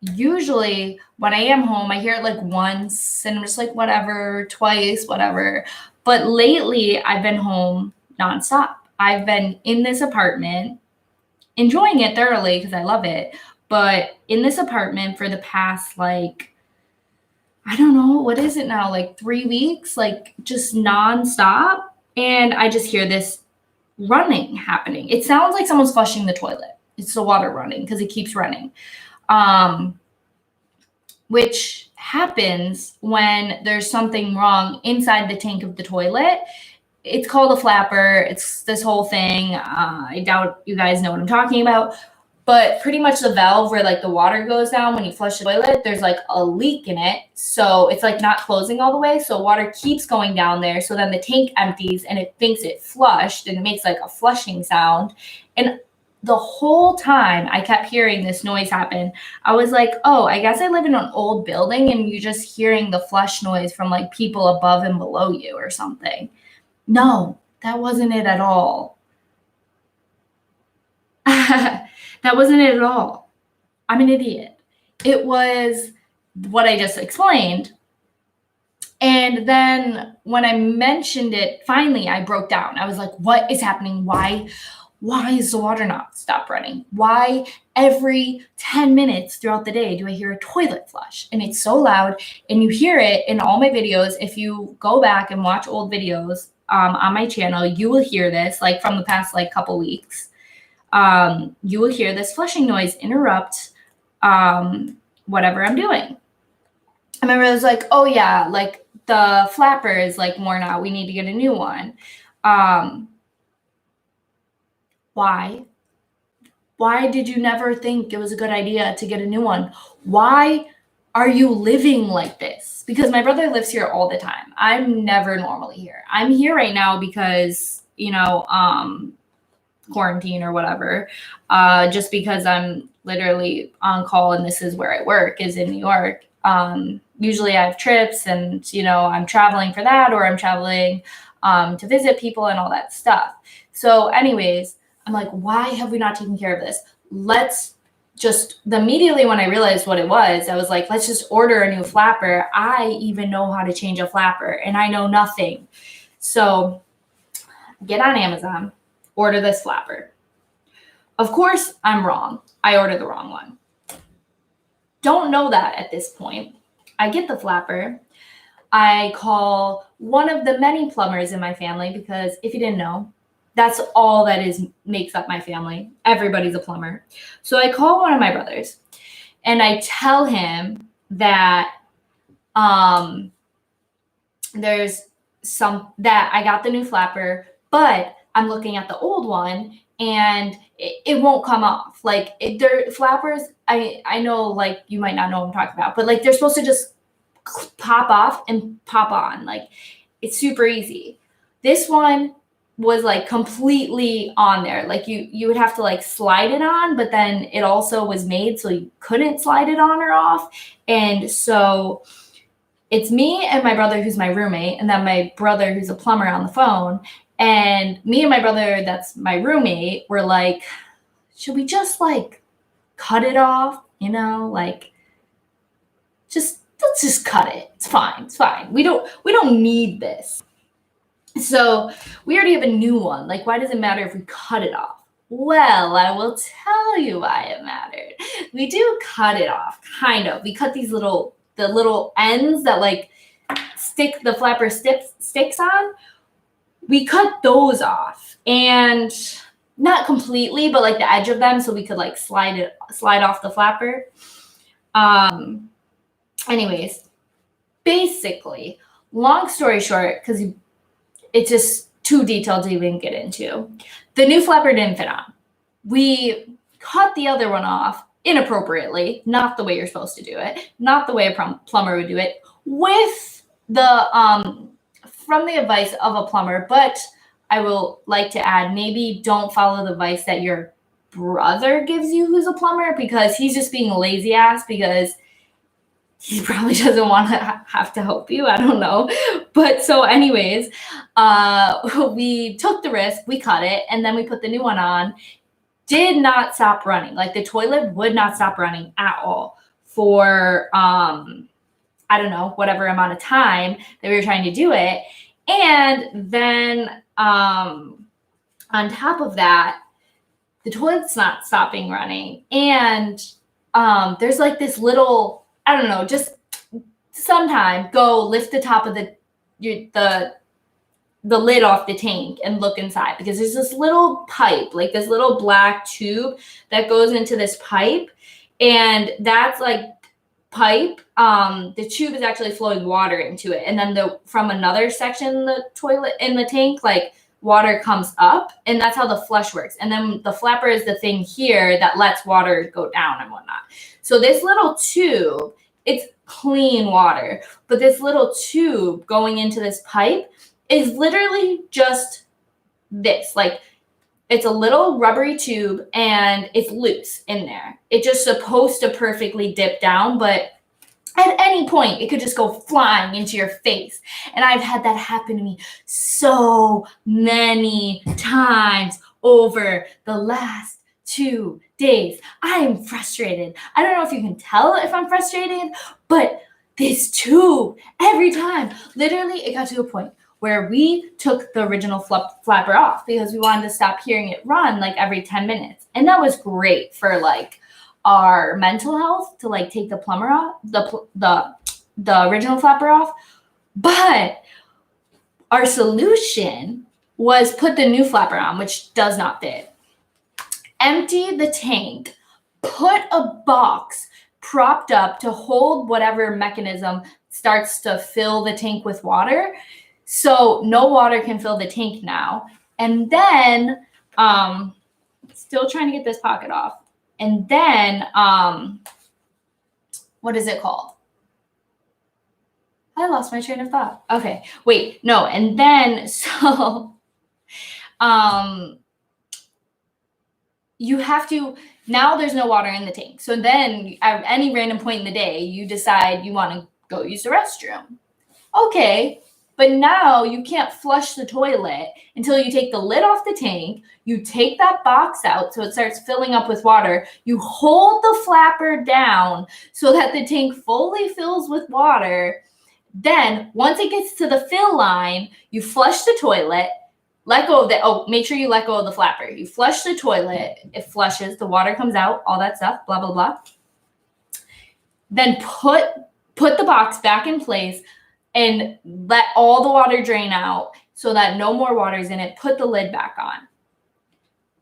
usually when I am home, I hear it like once and I'm just like, whatever, twice, whatever. But lately I've been home nonstop. I've been in this apartment enjoying it thoroughly because I love it. But in this apartment for the past, like, I don't know, what is it now? Like 3 weeks, like just nonstop. And I just hear this running happening. It sounds like someone's flushing the toilet. It's the water running because it keeps running. Which happens when there's something wrong inside the tank of the toilet. It's called a flapper. It's this whole thing. I doubt you guys know what I'm talking about. But pretty much the valve where like the water goes down when you flush the toilet, there's like a leak in it. So it's like not closing all the way. So water keeps going down there. So then the tank empties and it thinks it flushed and it makes like a flushing sound. And the whole time I kept hearing this noise happen. I was like, oh, I guess I live in an old building and you're just hearing the flush noise from like people above and below you or something. No, that wasn't it at all. That wasn't it at all. I'm an idiot. It was what I just explained. And then when I mentioned it, finally I broke down. I was like, what is happening? Why is the water not stop running? Why every 10 minutes throughout the day do I hear a toilet flush? And it's so loud. And you hear it in all my videos. If you go back and watch old videos on my channel, you will hear this, like from the past like couple weeks. You will hear this flushing noise interrupt whatever I'm doing. I remember I was like, oh yeah, like the flapper is like worn out. We need to get a new one. Why? Why did you never think it was a good idea to get a new one? Why are you living like this? Because my brother lives here all the time. I'm never normally here. I'm here right now because, quarantine or whatever, just because I'm literally on call and this is where I work is in New York. Usually I have trips and, I'm traveling for that or I'm traveling to visit people and all that stuff. So anyways, I'm like, why have we not taken care of this? Immediately when I realized what it was, I was like, let's just order a new flapper. I even know how to change a flapper and I know nothing. So get on Amazon, order this flapper. Of course, I'm wrong. I ordered the wrong one. Don't know that at this point. I get the flapper. I call one of the many plumbers in my family because if you didn't know, that's all that makes up my family. Everybody's a plumber. So I call one of my brothers and I tell him that that I got the new flapper, but I'm looking at the old one and it won't come off. Like their flappers, I know like you might not know what I'm talking about, but like they're supposed to just pop off and pop on. Like it's super easy. This one was like completely on there. Like you would have to like slide it on, but then it also was made so you couldn't slide it on or off. And so it's me and my brother who's my roommate, and then my brother who's a plumber on the phone. And me and my brother that's my roommate were like, should we just like cut it off? Like let's just cut it. It's fine. We don't need this. So we already have a new one. Like, why does it matter if we cut it off? Well, I will tell you why it mattered. We do cut it off, kind of. We cut the little ends that like the flapper sticks on. We cut those off, and not completely, but like the edge of them, so we could like slide off the flapper. Anyways, basically, long story short, because it's just too detailed to even get into. The new flapper didn't fit on. We cut the other one off inappropriately, not the way you're supposed to do it, not the way a plumber would do it, with from the advice of a plumber. But I will like to add, maybe don't follow the advice that your brother gives you who's a plumber, because he's just being a lazy ass because he probably doesn't want to have to help you. I don't know. But so anyways, we took the risk, we cut it, and then we put the new one on. Did not stop running. Like the toilet would not stop running at all for, I don't know, whatever amount of time that we were trying to do it. And then on top of that, the toilet's not stopping running. And there's like this little, I don't know, just sometime go lift the top of the lid off the tank and look inside, because there's this little pipe, like this little black tube that goes into this pipe, and that's like pipe, the tube is actually flowing water into it, and then from another section, the toilet in the tank, like water comes up, and that's how the flush works. And then the flapper is the thing here that lets water go down and whatnot. So this little tube, it's clean water, but this little tube going into this pipe is literally just this, like it's a little rubbery tube and it's loose in there. It's just supposed to perfectly dip down, but at any point it could just go flying into your face. And I've had that happen to me so many times over the last 2 days. I am frustrated. I don't know if you can tell if I'm frustrated, but this tube, every time, literally it got to a point where we took the original flapper off because we wanted to stop hearing it run like every 10 minutes. And that was great for like our mental health, to like take the plumber off, the original flapper off. But our solution was put the new flapper on, which does not fit. Empty the tank, put a box propped up to hold whatever mechanism starts to fill the tank with water. So no water can fill the tank now. And then, still trying to get this pocket off. And then, what is it called? I lost my train of thought. Okay, wait, no. And then, so, you have to, now there's no water in the tank. So then at any random point in the day, you decide you want to go use the restroom. Okay. But now you can't flush the toilet until you take the lid off the tank, you take that box out so it starts filling up with water, you hold the flapper down so that the tank fully fills with water. Then once it gets to the fill line, you flush the toilet, let go of make sure you let go of the flapper. You flush the toilet, it flushes, the water comes out, all that stuff, blah, blah, blah. Then put the box back in place and let all the water drain out so that no more water is in it. Put the lid back on.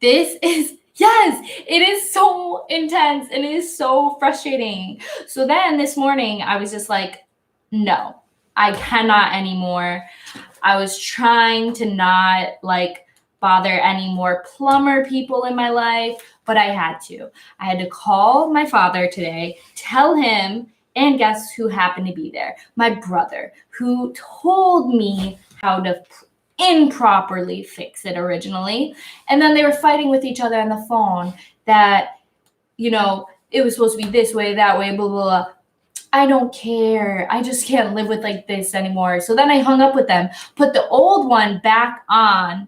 This is, yes, it is so intense and it is so frustrating. So then this morning I was just like, no, I cannot anymore. I was trying to not like bother any more plumber people in my life, but I had to. I had to call my father today, tell him. And guess who happened to be there? My brother, who told me how to improperly fix it originally. And then they were fighting with each other on the phone that, you know, it was supposed to be this way, that way, blah, blah, blah. I don't care. I just can't live with like this anymore. So then I hung up with them, put the old one back on.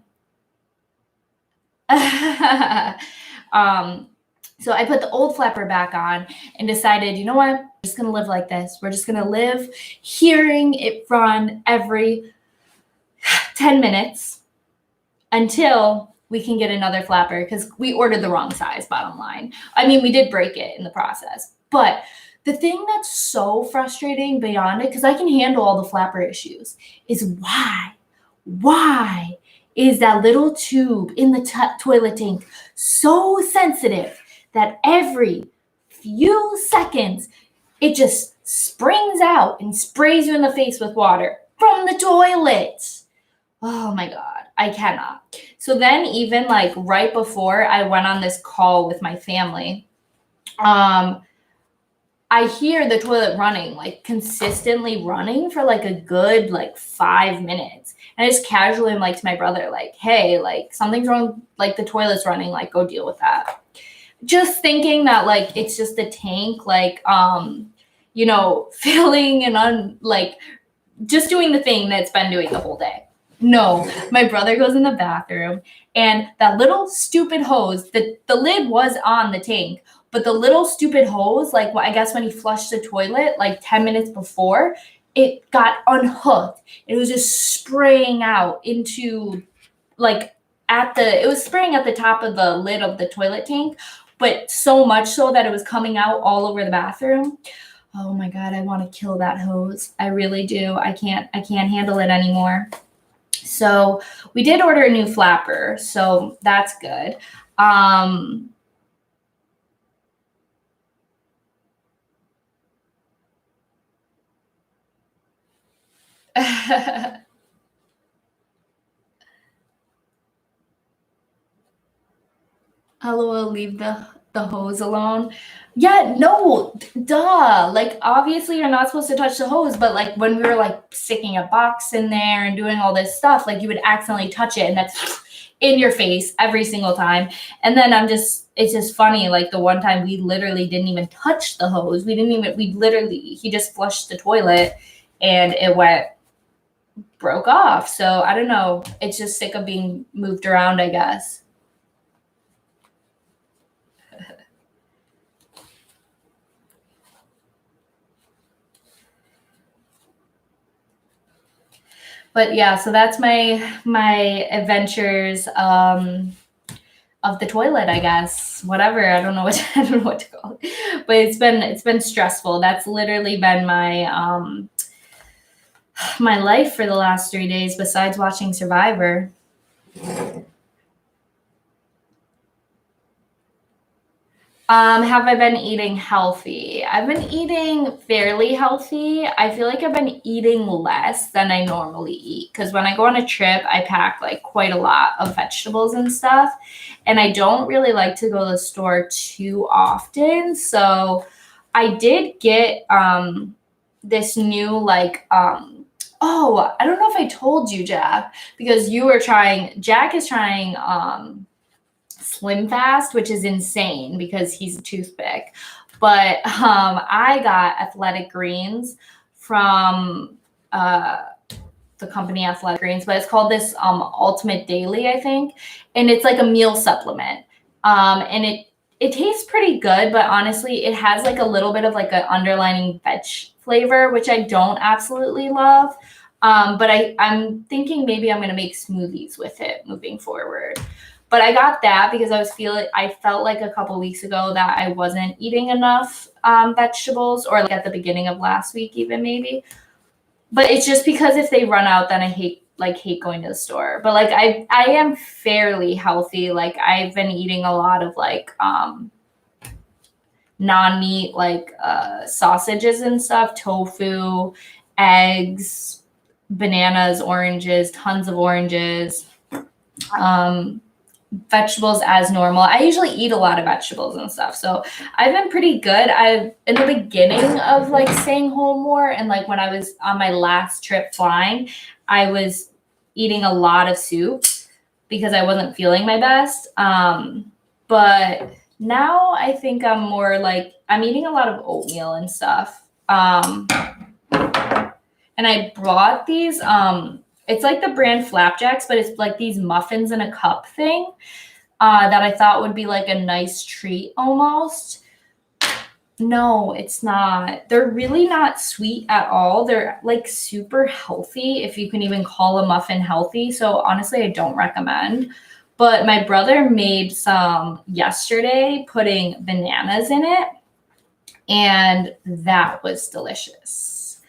So I put the old flapper back on and decided, you know what? We're just going to live like this. We're just going to live hearing it run every 10 minutes until we can get another flapper, because we ordered the wrong size, bottom line. I mean, we did break it in the process. But the thing that's so frustrating beyond it, because I can handle all the flapper issues, is why is that little tube in the toilet tank so sensitive that every few seconds it just springs out and sprays you in the face with water from the toilet? Oh my God, I cannot. So then even like right before I went on this call with my family, I hear the toilet running, like consistently running for like a good like 5 minutes. And I just casually am like to my brother, like, hey, like something's wrong, like the toilet's running, like go deal with that. Just thinking that like it's just the tank, like you know, filling and like just doing the thing that it's been doing the whole day. No, my brother goes in the bathroom and that little stupid hose, the lid was on the tank, but the little stupid hose, like I guess when he flushed the toilet like 10 minutes before, it got unhooked. It was just spraying out into like it was spraying at the top of the lid of the toilet tank, but so much so that it was coming out all over the bathroom. Oh my God, I want to kill that hose. I really do. I can't handle it anymore. So we did order a new flapper, so that's good. LOL, leave the hose alone. Yeah, no, duh. Like, obviously, you're not supposed to touch the hose, but like when we were like sticking a box in there and doing all this stuff, like you would accidentally touch it, and that's in your face every single time. And then it's just funny. Like the one time we literally didn't even touch the hose. He just flushed the toilet and it broke off. So I don't know. It's just sick of being moved around, I guess. But yeah, so that's my adventures of the toilet, I guess. Whatever. I don't know what to call it. But it's been stressful. That's literally been my my life for the last 3 days besides watching Survivor. Have I been eating healthy? I've been eating fairly healthy. I feel like I've been eating less than I normally eat because when I go on a trip, I pack like quite a lot of vegetables and stuff. And I don't really like to go to the store too often. So I did get this new oh, I don't know if I told you, Jack, because Jack is trying Slim Fast, which is insane because he's a toothpick. But I got Athletic Greens from the company Athletic Greens, but it's called this Ultimate Daily, I think, and it's like a meal supplement. And it tastes pretty good, but honestly, it has like a little bit of like an underlining veg flavor, which I don't absolutely love. But I'm thinking maybe I'm gonna make smoothies with it moving forward. But I got that because I felt like a couple weeks ago that I wasn't eating enough vegetables, or like at the beginning of last week even maybe. But it's just because if they run out, then I hate going to the store. But like I am fairly healthy. Like I've been eating a lot of like non-meat like sausages and stuff, tofu, eggs, bananas, oranges, tons of oranges. Vegetables as normal. I usually eat a lot of vegetables and stuff. So I've been pretty good. In the beginning of like staying home more and like when I was on my last trip flying, I was eating a lot of soup because I wasn't feeling my best. But now I think I'm more like I'm eating a lot of oatmeal and stuff. And I brought these it's like the brand Flapjacks, but it's like these muffins in a cup thing that I thought would be like a nice treat almost. No, it's not. They're really not sweet at all. They're like super healthy, if you can even call a muffin healthy. So honestly, I don't recommend. But my brother made some yesterday, putting bananas in it, and that was delicious.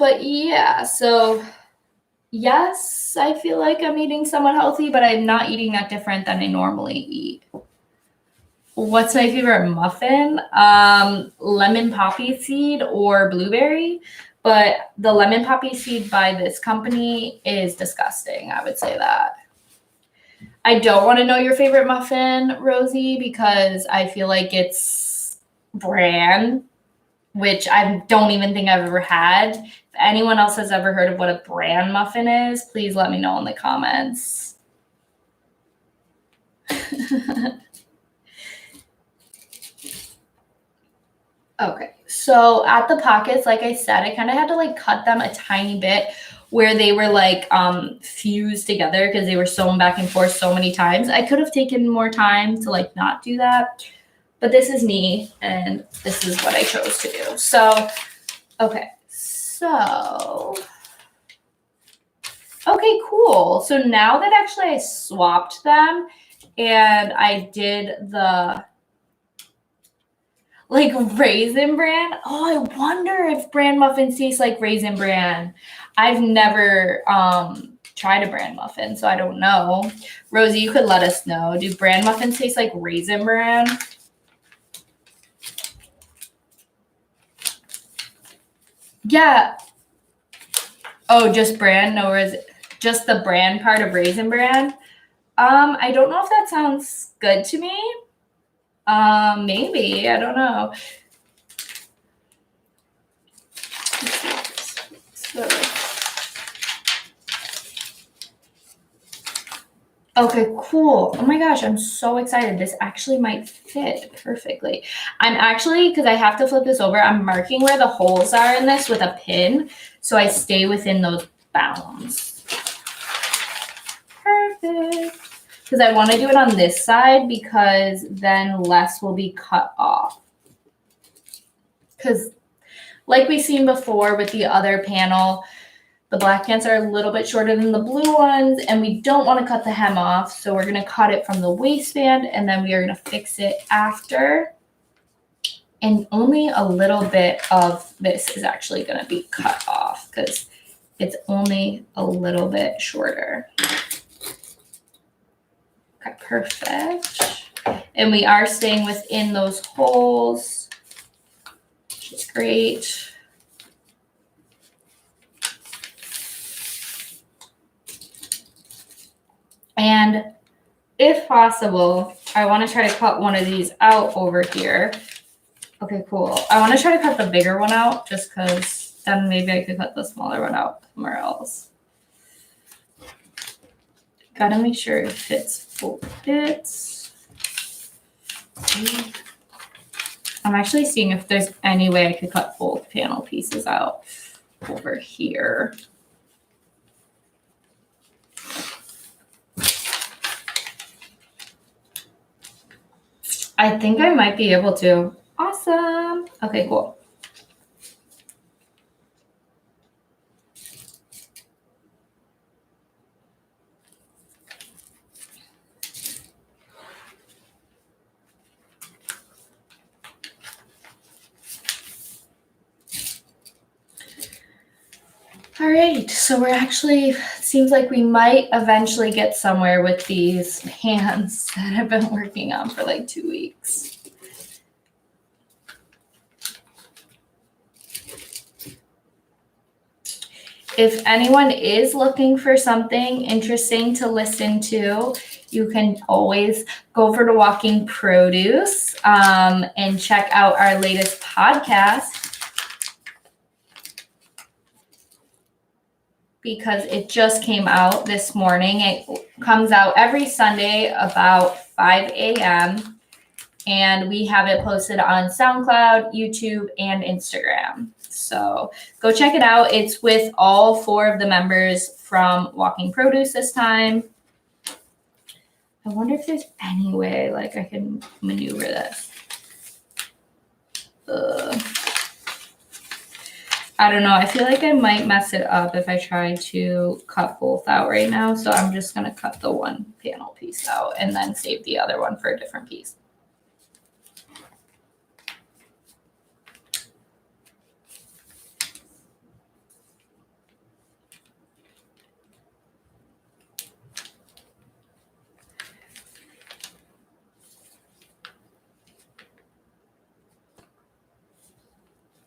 But yeah, so yes, I feel like I'm eating somewhat healthy, but I'm not eating that different than I normally eat. What's my favorite muffin? Lemon poppy seed or blueberry, but the lemon poppy seed by this company is disgusting. I would say that. I don't want to know your favorite muffin, Rosie, because I feel like it's bran, which I don't even think I've ever had. If anyone else has ever heard of what a bran muffin is, please let me know in the comments. Okay, so at the pockets, like I said, I kind of had to like cut them a tiny bit where they were like fused together because they were sewn back and forth so many times. I could have taken more time to like not do that. But this is me, and this is what I chose to do. So, okay. So, Okay, cool. So now that actually I swapped them and I did the like Raisin Bran. Oh, I wonder if bran muffins taste like Raisin Bran. I've never tried a bran muffin, so I don't know. Rosie, you could let us know. Do bran muffins taste like Raisin Bran? Yeah. Oh, just bran? No, just the bran part of Raisin Bran? I don't know if that sounds good to me. Maybe. I don't know. So, okay, cool. Oh my gosh, I'm so excited. This actually might fit perfectly. I'm actually, because I have to flip this over, I'm marking where the holes are in this with a pin so I stay within those bounds. Perfect. Because I want to do it on this side because then less will be cut off. Because like we've seen before with the other panel, the black pants are a little bit shorter than the blue ones, and we don't want to cut the hem off, so we're going to cut it from the waistband, and then we are going to fix it after. And only a little bit of this is actually going to be cut off because it's only a little bit shorter. Okay, perfect. And we are staying within those holes, which is great. And if possible, I want to try to cut one of these out over here. Okay, cool. I want to try to cut the bigger one out just because then maybe I could cut the smaller one out somewhere else. Gotta make sure it fits both bits. I'm actually seeing if there's any way I could cut both panel pieces out over here. I think I might be able to. Awesome. Okay, cool. All right, so we're actually, seems like we might eventually get somewhere with these pants that I've been working on for like 2 weeks. If anyone is looking for something interesting to listen to, you can always go over to Walking Produce and check out our latest podcast because it just came out this morning. It comes out every Sunday about 5 a.m. and we have it posted on SoundCloud, YouTube, and Instagram. So go check it out. It's with all 4 of the members from Walking Produce this time. I wonder if there's any way like I can maneuver this. I don't know. I feel like I might mess it up if I try to cut both out right now. So I'm just going to cut the one panel piece out and then save the other one for a different piece.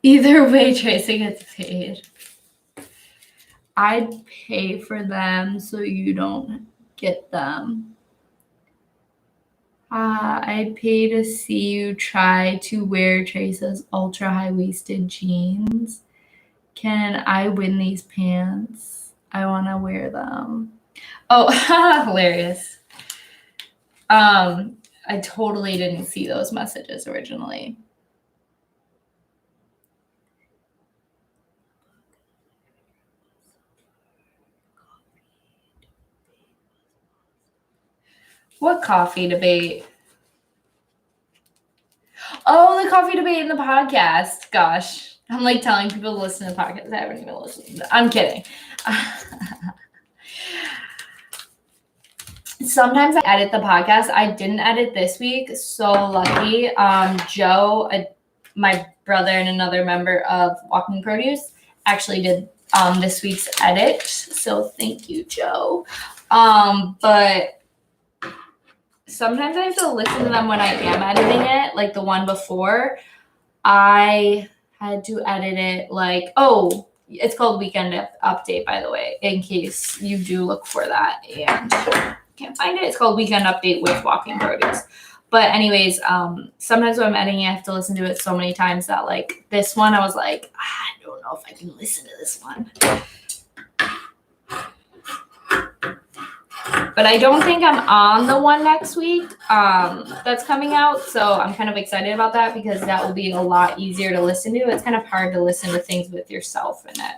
Either way, Tracy gets paid. I'd pay for them so you don't get them. I'd pay to see you try to wear Trace's ultra high-waisted jeans. Can I win these pants? I want to wear them. Oh, hilarious. I totally didn't see those messages originally. What coffee debate? Oh, the coffee debate in the podcast. Gosh, I'm like telling people to listen to podcasts. I haven't even listened. I'm kidding. sometimes I edit the podcast. I didn't edit this week. So lucky. Joe, my brother and another member of Walking Produce, actually did this week's edit. So thank you, Joe. But sometimes I have to listen to them when I am editing it. Like the one before, I had to edit it like, oh, it's called Weekend Update, by the way, in case you do look for that and can't find it. It's called Weekend Update with Walking Produce. But anyways, sometimes when I'm editing, I have to listen to it so many times that like this one, I was like, I don't know if I can listen to this one. But I don't think I'm on the one next week that's coming out. So I'm kind of excited about that because that will be a lot easier to listen to. It's kind of hard to listen to things with yourself in it.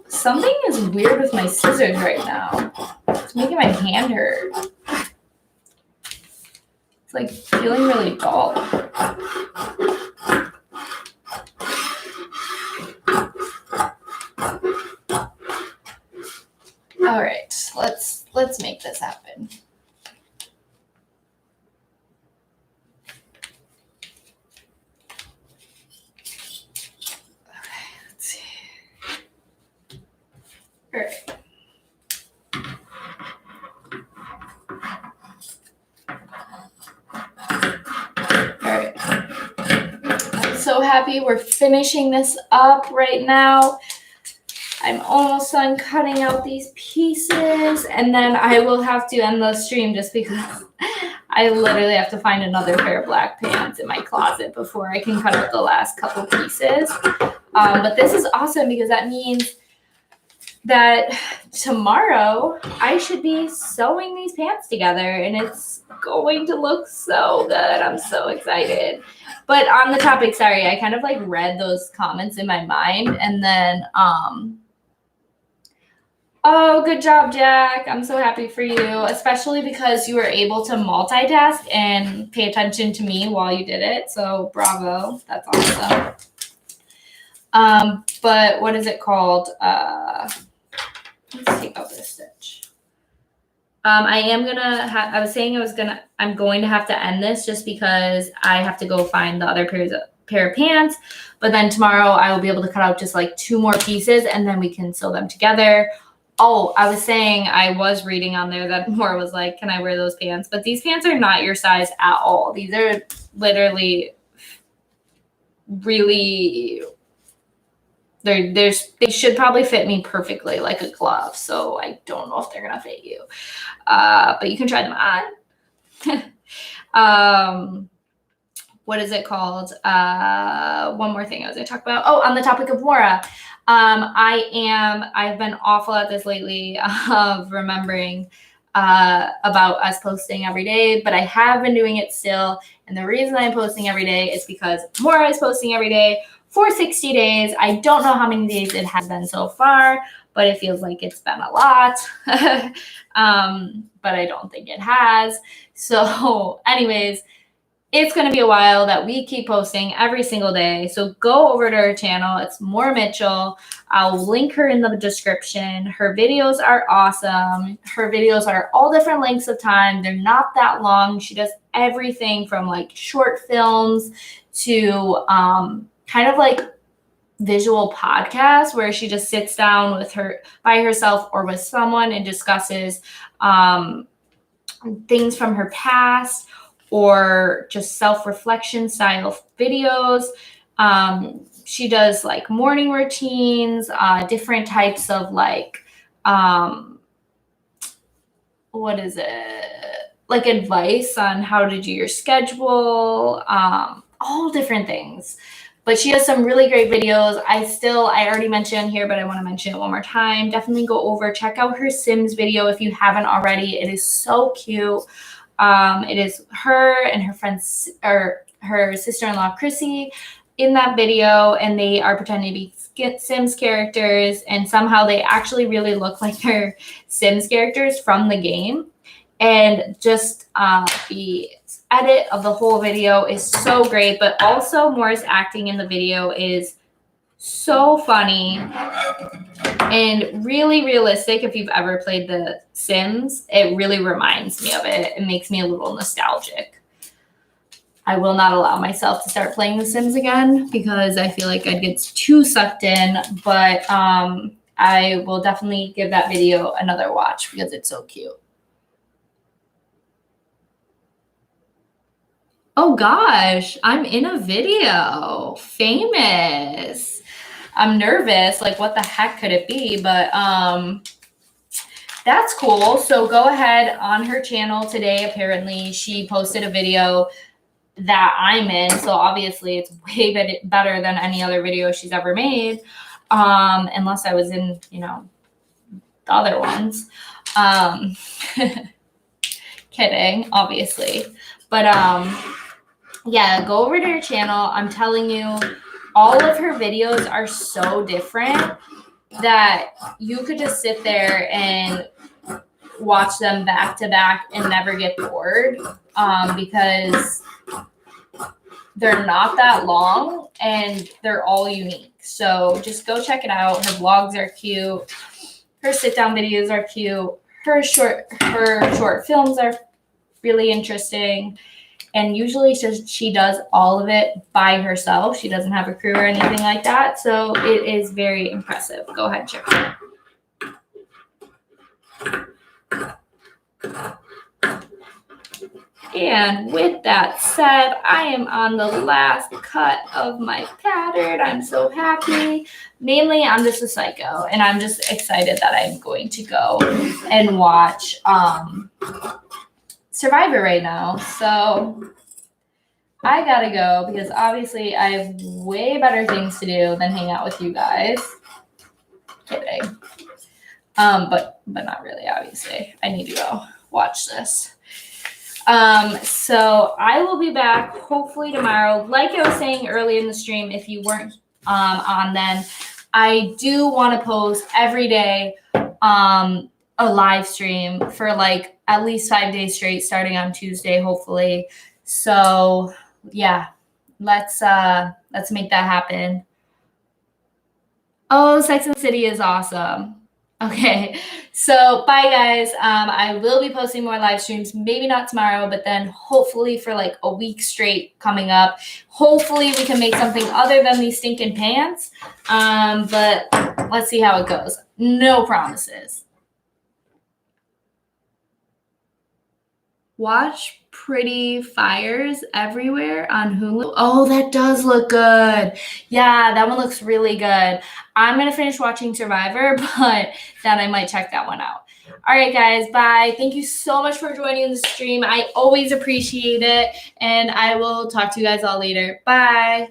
Something is weird with my scissors right now. It's making my hand hurt. It's like feeling really dull. All right, let's make this happen. Okay, let's see. All right. So happy we're finishing this up right now. I'm almost done cutting out these pieces, and then I will have to end the stream just because I literally have to find another pair of black pants in my closet before I can cut out the last couple pieces. But this is awesome because that means that tomorrow I should be sewing these pants together, and it's going to look so good. I'm so excited. But on the topic, sorry, I kind of like read those comments in my mind, and then oh, good job, Jack. I'm so happy for you, especially because you were able to multitask and pay attention to me while you did it. So bravo. That's awesome. But what is it called? Let's take out this stitch. I'm going to have to end this just because I have to go find the other pair of pants. But then tomorrow I will be able to cut out just like 2 more pieces and then we can sew them together. Oh, I was saying I was reading on there that Mora was like, can I wear those pants? But these pants are not your size at all. These are literally really... They should probably fit me perfectly like a glove, so I don't know if they're gonna fit you. But you can try them on. What is it called? One more thing I was gonna talk about. Oh, on the topic of Mora. I've been awful at this lately of remembering about us posting every day, but I have been doing it still. And the reason I'm posting every day is because Mora is posting every day for 60 days. I don't know how many days it has been so far, but it feels like it's been a lot. But I don't think it has. So anyways, it's going to be a while that we keep posting every single day. So go over to her channel. It's Mora Mitchell. I'll link her in the description. Her videos are awesome. Her videos are all different lengths of time. They're not that long. She does everything from like short films to kind of like visual podcasts where she just sits down with her by herself or with someone and discusses things from her past or just self-reflection style videos. She does like morning routines, different types of like, what is it? Like advice on how to do your schedule, all different things. But she has some really great videos. I already mentioned here, but I want to mention it one more time. Definitely go over, check out her Sims video if you haven't already. It is so cute. It is her and her friends, or her sister-in-law, Chrissy, in that video, and they are pretending to be Sims characters, and somehow they actually really look like they're Sims characters from the game. And just the edit of the whole video is so great, but also Mora's acting in the video is so funny and really realistic. If you've ever played The Sims, it really reminds me of it. It makes me a little nostalgic. I will not allow myself to start playing The Sims again because I feel like I'd get too sucked in, but I will definitely give that video another watch because it's so cute. Oh gosh, I'm in a video. Famous. I'm nervous, like what the heck could it be? But that's cool. So go ahead on her channel today. Apparently she posted a video that I'm in. So obviously it's way better than any other video she's ever made. Unless I was in, you know, the other ones. Kidding, obviously. But yeah, go over to her channel. I'm telling you, all of her videos are so different that you could just sit there and watch them back to back and never get bored, because they're not that long and they're all unique. So just go check it out. Her vlogs are cute. Her sit down videos are cute. Her short films are really interesting. And usually she does all of it by herself. She doesn't have a crew or anything like that. So it is very impressive. Go ahead and check it out. And with that said, I am on the last cut of my pattern. I'm so happy. Mainly, I'm just a psycho. And I'm just excited that I'm going to go and watch Survivor right now. So I gotta go because obviously I have way better things to do than hang out with you guys. Kidding. But not really, obviously. I need to go watch this. So I will be back hopefully tomorrow. Like I was saying early in the stream, if you weren't on then, I do want to post every day a live stream for like at least 5 days straight, starting on Tuesday, hopefully. So yeah, let's make that happen. Oh, Sex and the City is awesome. Okay, so bye guys. I will be posting more live streams, maybe not tomorrow, but then hopefully for like a week straight coming up. Hopefully we can make something other than these stinking pants. But let's see how it goes. No promises. Watch Pretty Fires Everywhere on Hulu. Oh, that does look good. Yeah, that one looks really good. I'm going to finish watching Survivor, but then I might check that one out. All right, guys, bye. Thank you so much for joining the stream. I always appreciate it, and I will talk to you guys all later. Bye.